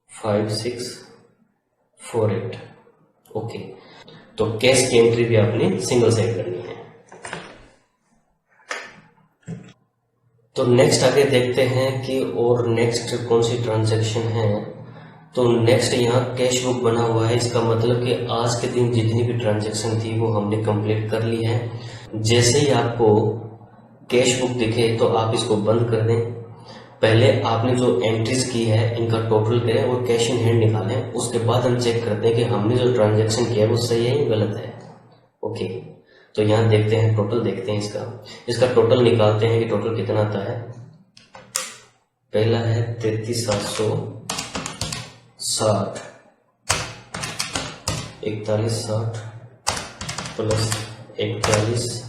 5648। ओके, तो कैश की एंट्री भी आपने सिंगल साइड करनी है। तो नेक्स्ट आगे देखते हैं कि और नेक्स्ट कौन सी ट्रांजैक्शन है। तो नेक्स्ट यहाँ कैश बुक बना हुआ है, इसका मतलब कि आज के दिन जितनी भी ट्रांजैक्शन थी वो हमने कंप्लीट कर ली है। जैसे ही आपको कैश बुक दिखे तो आप इसको बंद कर दें। पहले आपने जो एंट्रीज की है इनका टोटल करें और कैश इन हैंड निकालें, उसके बाद हम चेक करते हैं कि हमने जो ट्रांजैक्शन किया है वो सही है या गलत है। ओके, तो यहाँ देखते हैं, टोटल देखते हैं इसका टोटल निकालते हैं कि टोटल कितना आता है। पहला है 33,760, 4160 प्लस 41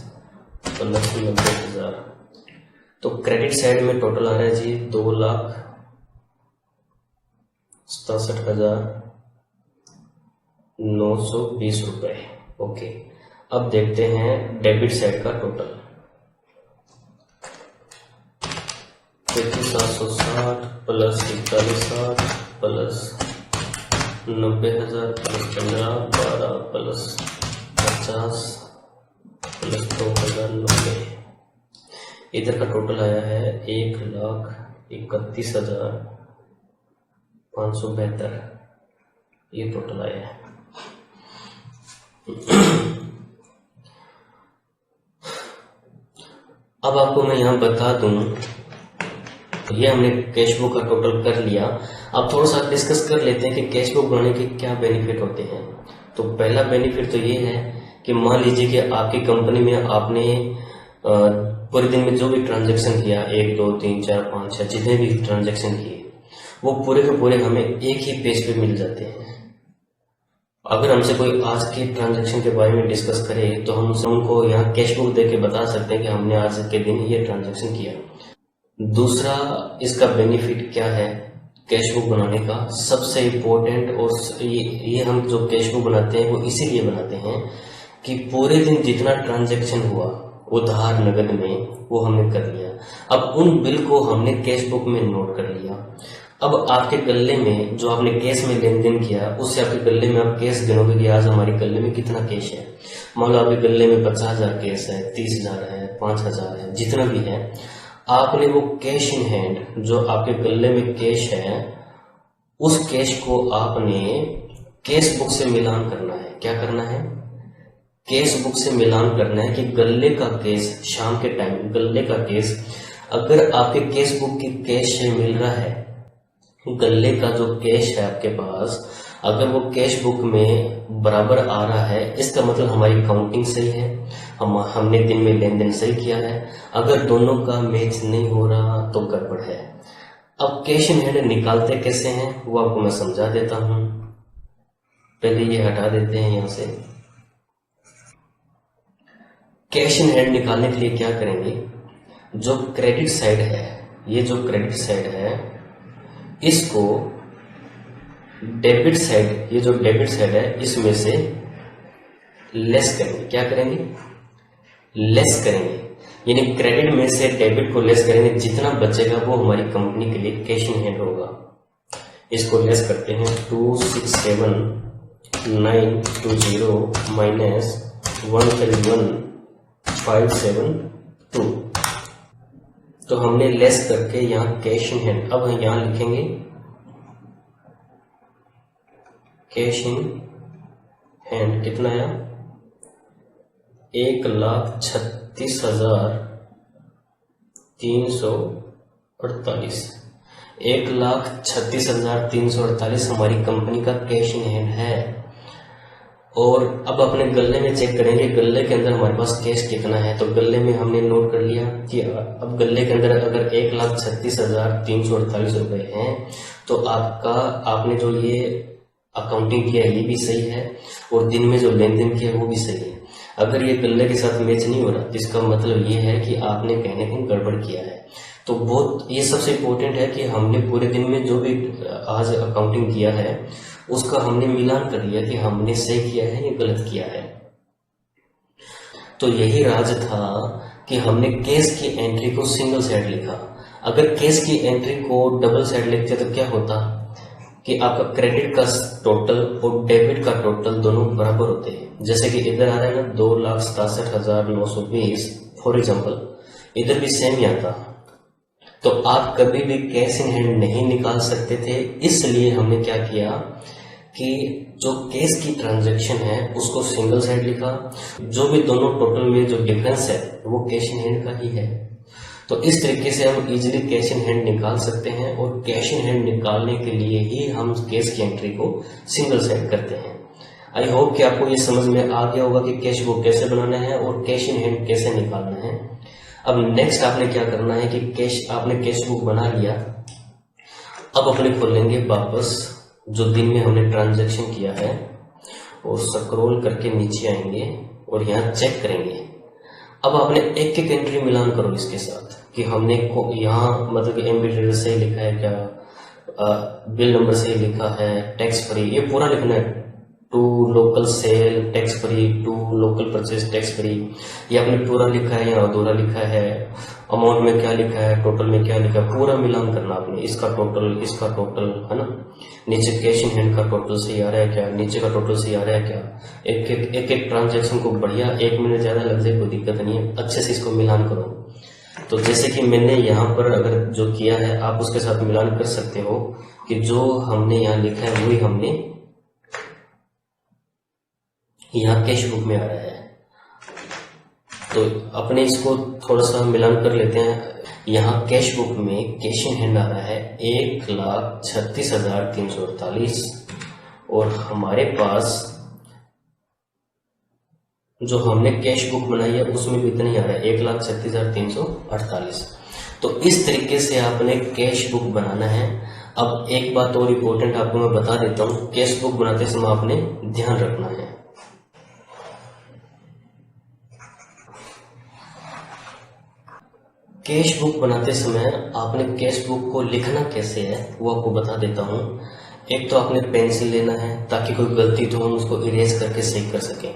प्लस 90,000। तो क्रेडिट साइड में टोटल आ रहा है जी 2,67,920 रुपए। ओके, अब देखते हैं डेबिट साइड का total. 33,760 plus 4160 plus 90,000 plus 15 12 plus 50 plus 2,090। इधर का टोटल आया है 1,31,572। ये टोटल आया है। अब आपको मैं यहाँ बता दूं, ये हमने कैश बुक का टोटल कर लिया। अब थोड़ा सा डिस्कस कर लेते हैं कि कैश बुक बनाने के क्या बेनिफिट होते हैं। तो पहला बेनिफिट तो ये है कि मान लीजिए कि आपकी कंपनी में आपने पूरे दिन में जो भी ट्रांजैक्शन किया, 1 2 3 4 5 6 जितने भी ट्रांजैक्शन किए, वो पूरे के पूरे हमें एक ही पेज पे मिल जाते हैं। अगर हमसे कोई आज के ट्रांजैक्शन के बारे में डिस्कस करे तो हम उनको यहाँ कैश बुक देके बता सकते हैं कि हमने आज के दिन ये ट्रांजैक्शन किया। दूसरा इसका बेनिफिट क्या है कैश बुक बनाने का, सबसे इम्पोर्टेंट, और ये हम जो कैश बुक बनाते हैं वो इसीलिए बनाते हैं कि पूरे दिन जितना ट्रांजैक्शन हुआ उधार नगद में वो हमने कर लिया। अब उन बिल को हमने कैश बुक में नोट कर लिया। अब आपके गले में जो आपने कैश में लेन देन किया, उससे आपके गले में आप कैश गिनोगे कि आज हमारे गले में कितना कैश है। मान लो आपके गले में 50,000 कैश है, 30,000 है, 5,000 है, जितना भी है, आपने वो कैश इन हैंड जो आपके गले में कैश है, उस कैश को आपने कैश बुक से मिलान करना है। क्या करना है? कैश बुक से मिलान करना है कि गले का कैश, शाम के टाइम गले का कैश अगर आपके कैश बुक की कैश से मिल रहा है, गले का जो कैश है आपके पास, अगर वो कैश बुक में बराबर आ रहा है, इसका मतलब हमारी काउंटिंग सही है, हमने दिन में लेन देन सही किया है। अगर दोनों का मैच नहीं हो रहा तो गड़बड़ है। अब कैश इन हैंड निकालते कैसे हैं वो आपको मैं समझा देता हूं। पहले ये हटा देते हैं यहां से। कैश इन हैंड निकालने के लिए क्या करेंगे, जो क्रेडिट साइड है, ये जो क्रेडिट साइड है, इसको डेबिट साइड, ये जो डेबिट साइड है इसमें से लेस करेंगे। क्या करेंगे? लेस करेंगे, यानी क्रेडिट में से डेबिट को लेस करेंगे, जितना बचेगा वो हमारी कंपनी के लिए कैश इन हैंड होगा। इसको लेस करते हैं 267,920 माइनस 131,572। तो हमने लेस करके यहाँ कैश इन हैंड, अब हम यहाँ लिखेंगे कैश इन हैंड कितना आया? 1,36,348। 1,36,348 हमारी कंपनी का कैश इन हैंड है। और अब अपने गल्ले में चेक करेंगे, गल्ले के अंदर हमारे पास कैश कितना है। तो गल्ले में हमने नोट कर लिया कि अब गल्ले के अंदर अगर 1,36,348 रुपए हैं, तो आपने जो ये अकाउंटिंग किया ये भी सही है, और दिन में जो लेन देन किया वो भी सही है। अगर ये गल्ले के साथ मैच नहीं हो रहा, तो इसका मतलब ये है कि आपने कहीं ना कहीं गड़बड़ किया है। तो बहुत ये सबसे इम्पोर्टेंट है कि हमने पूरे दिन में जो भी आज अकाउंटिंग किया है उसका हमने मिलान कर लिया कि हमने सही किया है या गलत किया है। तो यही राज था कि हमने केस की एंट्री को सिंगल साइड लिखा। अगर केस की एंट्री को डबल साइड लिखते तो क्या होता कि आपका क्रेडिट का टोटल और डेबिट का टोटल दोनों बराबर होते हैं। जैसे कि इधर आ रहा है ना 2,67,920 फॉर एग्जाम्पल, इधर भी सेम ही आता। तो आप कभी भी कैश इन हैंड नहीं निकाल सकते थे, इसलिए हमने क्या किया कि जो केस की ट्रांजैक्शन है उसको सिंगल साइड लिखा। जो भी दोनों टोटल में जो डिफरेंस है वो कैश इन हैंड का ही है। तो इस तरीके से हम इजीली कैश इन हैंड निकाल सकते हैं, और कैश इन हैंड निकालने के लिए ही हम केस की एंट्री को सिंगल साइड करते हैं। आई होप कि आपको ये समझ में आ गया होगा कि कैश बुक कैसे बनाना है और कैश इन हैंड कैसे निकालना है। अब नेक्स्ट आपने क्या करना है कि आपने कैश बुक बना लिया। अब अपने खोलेंगे वापस जो दिन में हमने ट्रांजैक्शन किया है, और स्क्रॉल करके नीचे आएंगे और यहाँ चेक करेंगे। अब आपने एक एक एंट्री मिलान करो इसके साथ कि हमने यहाँ मतलब कि एमबी ट्रेडर सही लिखा है क्या, बिल नंबर सही लिखा है, टैक्स फ्री, ये पूरा लिखना है। To local sale tax free, to local purchase tax free, ये आपने पूरा लिखा है या अधूरा लिखा है, अमाउंट में क्या लिखा है, टोटल में क्या लिखा है, पूरा मिलान करना आपने। इसका टोटल है ना, नीचे कैश इन हैंड का टोटल सही आ रहा है क्या, नीचे का टोटल सही आ रहा है क्या। एक ट्रांजैक्शन को बढ़िया 1 मिनट ज्यादा लग जाए कोई दिक्कत नहीं है, अच्छे से इसको मिलान करो। तो जैसे कि मैंने यहाँ पर अगर जो किया है आप उसके साथ मिलान कर सकते हो कि जो हमने यहाँ लिखा है वही हमने यहाँ कैश बुक में आ रहा है। तो अपने इसको थोड़ा सा मिलान कर लेते हैं। यहाँ कैश बुक में कैश इन हैंड आ रहा है 1,36,348, और हमारे पास जो हमने कैश बुक बनाई है उसमें भी इतना ही आ रहा है 1,36,348। तो इस तरीके से आपने कैश बुक बनाना है। अब एक बात और इम्पोर्टेंट आपको मैं बता देता हूँ, कैश बुक बनाते समय आपने ध्यान रखना है। कैश बुक बनाते समय आपने कैश बुक को लिखना कैसे है वो आपको बता देता हूँ। एक तो आपने पेंसिल लेना है ताकि कोई गलती तो हम उसको इरेज करके सही कर सकें।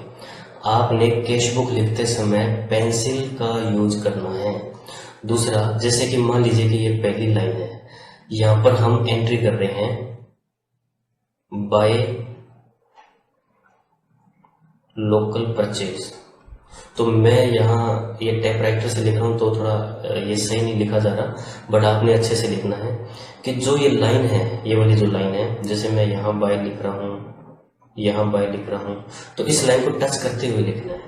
आपने कैश बुक लिखते समय पेंसिल का यूज करना है। दूसरा, जैसे कि मान लीजिए कि ये पहली लाइन है, यहाँ पर हम एंट्री कर रहे हैं बाय लोकल परचेज। तो मैं यहाँ ये टाइपराइटर से लिख रहा हूँ तो थोड़ा ये सही नहीं लिखा जा रहा, बट आपने अच्छे से लिखना है कि जो ये लाइन है, ये वाली जो लाइन है, जैसे मैं यहाँ बाय लिख रहा हूँ, यहाँ बाय लिख रहा हूँ, तो इस लाइन को टच करते हुए लिखना है।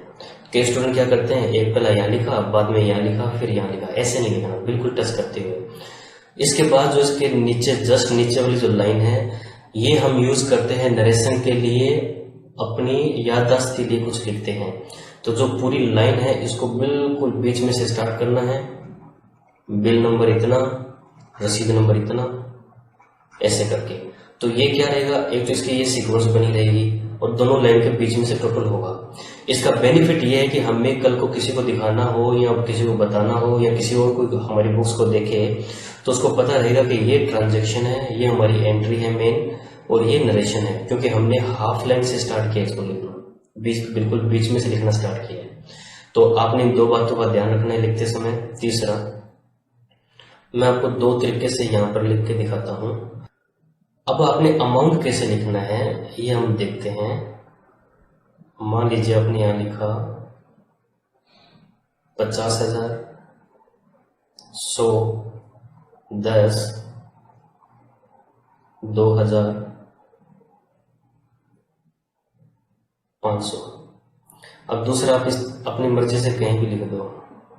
कई स्टूडेंट क्या करते हैं, एक पहला यहाँ लिखा, बाद में यहाँ लिखा, फिर यहाँ लिखा, ऐसे नहीं लिखना, बिल्कुल टच करते हुए। इसके बाद जो इसके नीचे जस्ट नीचे वाली जो लाइन है, ये हम यूज करते हैं नरेशन के लिए, अपनी याददाश्त के लिए कुछ लिखते हैं। तो जो पूरी लाइन है इसको बिल्कुल बीच में से स्टार्ट करना है, बिल नंबर इतना, रसीद नंबर इतना, ऐसे करके। तो ये क्या रहेगा, एक तो इसकी ये सीक्वेंस बनी रहेगी और दोनों लाइन के बीच में से टोटल होगा। इसका बेनिफिट ये है कि हमें कल को किसी को दिखाना हो या किसी को बताना हो या किसी और को हमारी बुक्स को देखे तो उसको पता रहेगा कि ये ट्रांजैक्शन है, ये हमारी एंट्री है मेन, और ये नरेशन है, क्योंकि हमने हाफ लाइन से स्टार्ट किया इसको लिखना, बिल्कुल बीच में से लिखना स्टार्ट किया है। तो आपने इन दो बातों का ध्यान रखना है लिखते समय। तीसरा, मैं आपको दो तरीके से यहाँ पर लिख के दिखाता हूँ। अब आपने अमाउंट कैसे लिखना है ये हम देखते हैं। मान लीजिए आपने यहाँ लिखा 50,000, 100, 10, 2,000, 500। अब दूसरा आप इस अपनी मर्जी से कहीं भी लिख दो,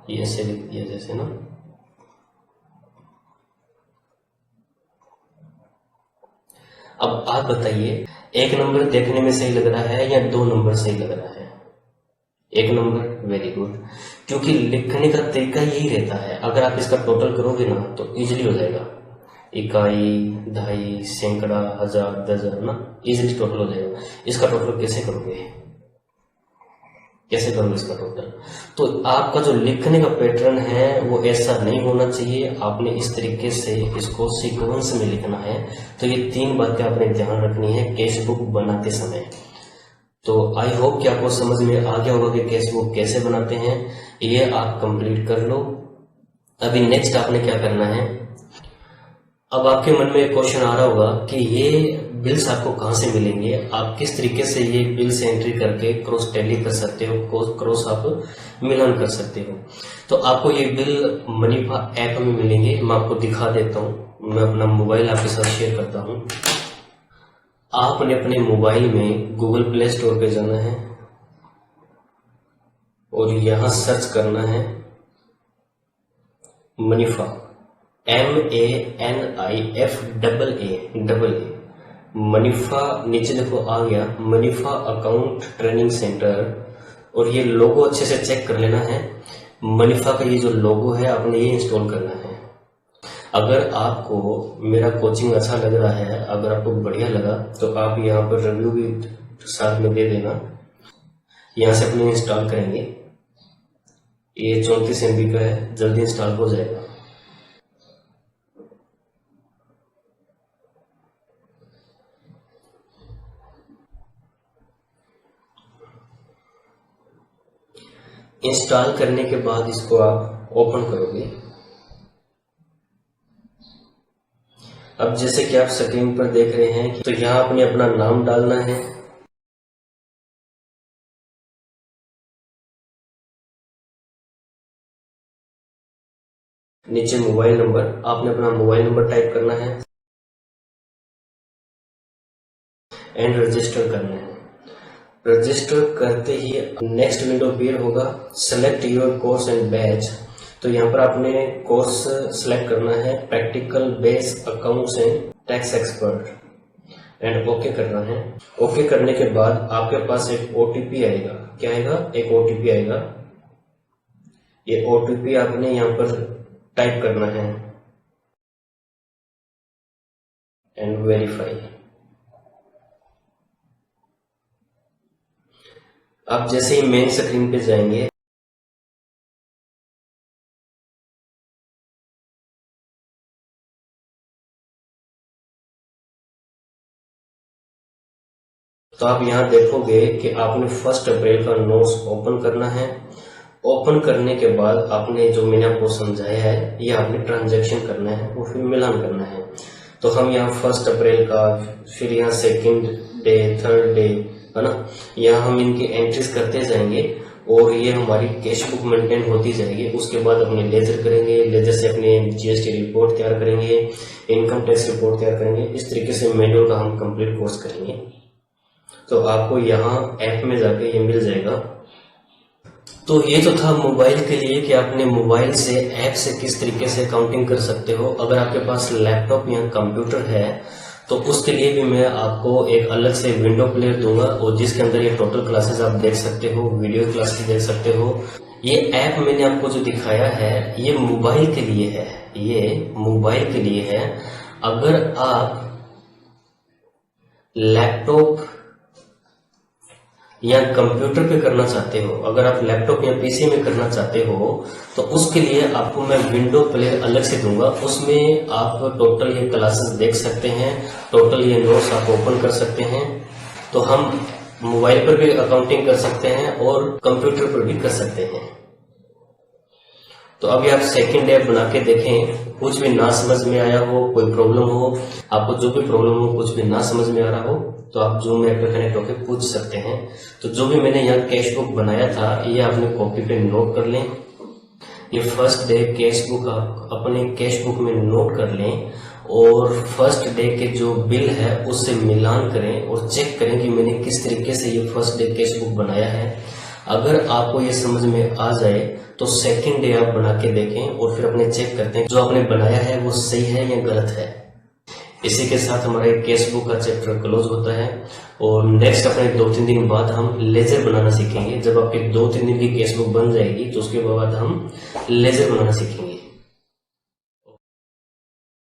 ये ऐसे लिख दिया जैसे ना। अब आप बताइए, एक नंबर देखने में सही लग रहा है या दो नंबर सही लग रहा है? एक नंबर, वेरी गुड, क्योंकि लिखने का तरीका यही रहता है। अगर आप इसका टोटल करोगे ना तो इजीली हो जाएगा, इकाई, दहाई, सैकड़ा, हजार, दर्जन ना, इजीली टोटल हो जाएगा। इसका टोटल कैसे करोगे, कैसे करोगे इसका टोटल? तो आपका जो लिखने का पैटर्न है वो ऐसा नहीं होना चाहिए, आपने इस तरीके से इसको सीक्वेंस में लिखना है। तो ये तीन बातें आपने ध्यान रखनी है कैश बुक बनाते समय। तो आई होप कि आपको समझ में आ गया होगा कि कैश बुक कैसे बनाते हैं। ये आप कंप्लीट कर लो। अभी नेक्स्ट आपने क्या करना है, अब आपके मन में एक क्वेश्चन आ रहा होगा कि ये बिल्स आपको कहाँ से मिलेंगे, आप किस तरीके से ये बिल्स एंट्री करके क्रॉस टैली कर सकते हो, क्रॉस आप मिलान कर सकते हो। तो आपको ये बिल मनीफा ऐप में मिलेंगे। मैं आपको दिखा देता हूँ, मैं अपना मोबाइल आपके साथ शेयर करता हूँ। आपने अपने मोबाइल में गूगल प्ले स्टोर पे जाना है और यहां सर्च करना है मनीफा, MANIFAA। मनीफा नीचे देखो आ गया, मनीफा अकाउंट ट्रेनिंग सेंटर। और ये लोगो अच्छे से चेक कर लेना है। मनीफा का ये जो लोगो है आपने ये इंस्टॉल करना है। अगर आपको मेरा कोचिंग अच्छा लग रहा है, अगर आपको बढ़िया लगा तो आप यहाँ पर रिव्यू भी साथ में दे देना। यहाँ से अपने इंस्टॉल करेंगे, ये 34 MB का है, जल्दी इंस्टॉल हो जाएगा। इंस्टॉल करने के बाद इसको आप ओपन करोगे। अब जैसे कि आप स्क्रीन पर देख रहे हैं, तो यहाँ आपने अपना नाम डालना है, नीचे मोबाइल नंबर, आपने अपना मोबाइल नंबर टाइप करना है एंड रजिस्टर करना है। रजिस्टर करते ही नेक्स्ट विंडो अपीयर होगा, select your course and batch. तो यहाँ पर आपने कोर्स सेलेक्ट करना है, practical base accounts and tax expert, and okay करना है। ओके करने के बाद आपके पास एक ओटीपी आएगा। क्या आएगा? एक ओटीपी आएगा। ये ओटीपी आपने यहाँ पर टाइप करना है एंड वेरीफाई। आप जैसे ही मेन स्क्रीन पे जाएंगे, तो आप यहाँ देखोगे कि आपने 1 अप्रैल का नोट्स ओपन करना है। ओपन करने के बाद आपने जो मैंने आपको समझाया है ये आपने ट्रांजैक्शन करना है, वो फिर मिलान करना है। तो हम यहाँ 1 अप्रैल का, फिर यहाँ 2nd डे, 3rd डे, है ना, यहाँ हम इनकी एंट्रीज करते जाएंगे और ये हमारी कैश बुक मेंटेन होती जाएगी। उसके बाद अपने लेजर करेंगे, लेजर से अपने जीएसटी रिपोर्ट तैयार करेंगे, इनकम टैक्स रिपोर्ट तैयार करेंगे। इस तरीके से मैनुअल का हम कंप्लीट कोर्स करेंगे। तो आपको यहाँ ऐप में जाके ये मिल जाएगा। तो ये तो था मोबाइल के लिए कि आपने मोबाइल से ऐप से किस तरीके से अकाउंटिंग कर सकते हो। अगर आपके पास लैपटॉप या कंप्यूटर है तो उसके लिए भी मैं आपको एक अलग से विंडो प्लेयर दूंगा, और जिसके अंदर ये टोटल क्लासेस आप देख सकते हो, वीडियो क्लासेस देख सकते हो। ये ऐप मैंने आपको जो दिखाया है ये मोबाइल के लिए है, ये मोबाइल के लिए है। अगर आप लैपटॉप या कंप्यूटर पे करना चाहते हो, अगर आप लैपटॉप या पीसी में करना चाहते हो तो उसके लिए आपको मैं विंडो प्लेयर अलग से दूंगा। उसमें आप टोटल ये क्लासेस देख सकते हैं, टोटल ये नोट्स आप ओपन कर सकते हैं। तो हम मोबाइल पर भी अकाउंटिंग कर सकते हैं और कंप्यूटर पर भी कर सकते हैं। तो अभी आप सेकंड ऐप बना के देखें, कुछ भी ना समझ में आया हो, कोई प्रॉब्लम हो, आपको जो भी प्रॉब्लम हो, कुछ भी ना समझ में आ रहा हो, तो आप जूम ऐप पे कनेक्ट होकर पूछ सकते हैं। तो जो भी मैंने यहाँ कैश बुक बनाया था, ये आपने कॉपी पे नोट कर लें। ये फर्स्ट डे कैश बुक आप अपने कैश बुक में नोट कर लें और फर्स्ट डे के जो बिल है उससे मिलान करें और चेक करें कि मैंने किस तरीके से ये फर्स्ट डे कैश बुक बनाया है। अगर आपको ये समझ में आ जाए तो सेकंड डे आप बना के देखें और फिर अपने चेक करते हैं जो आपने बनाया है वो सही है या गलत है। इसी के साथ हमारे कैश बुक का चैप्टर क्लोज होता है और नेक्स्ट अपने 2-3 दिन बाद हम लेजर बनाना सीखेंगे। जब आपके 2-3 दिन की कैश बुक बन जाएगी तो उसके बाद हम लेजर बनाना सीखेंगे।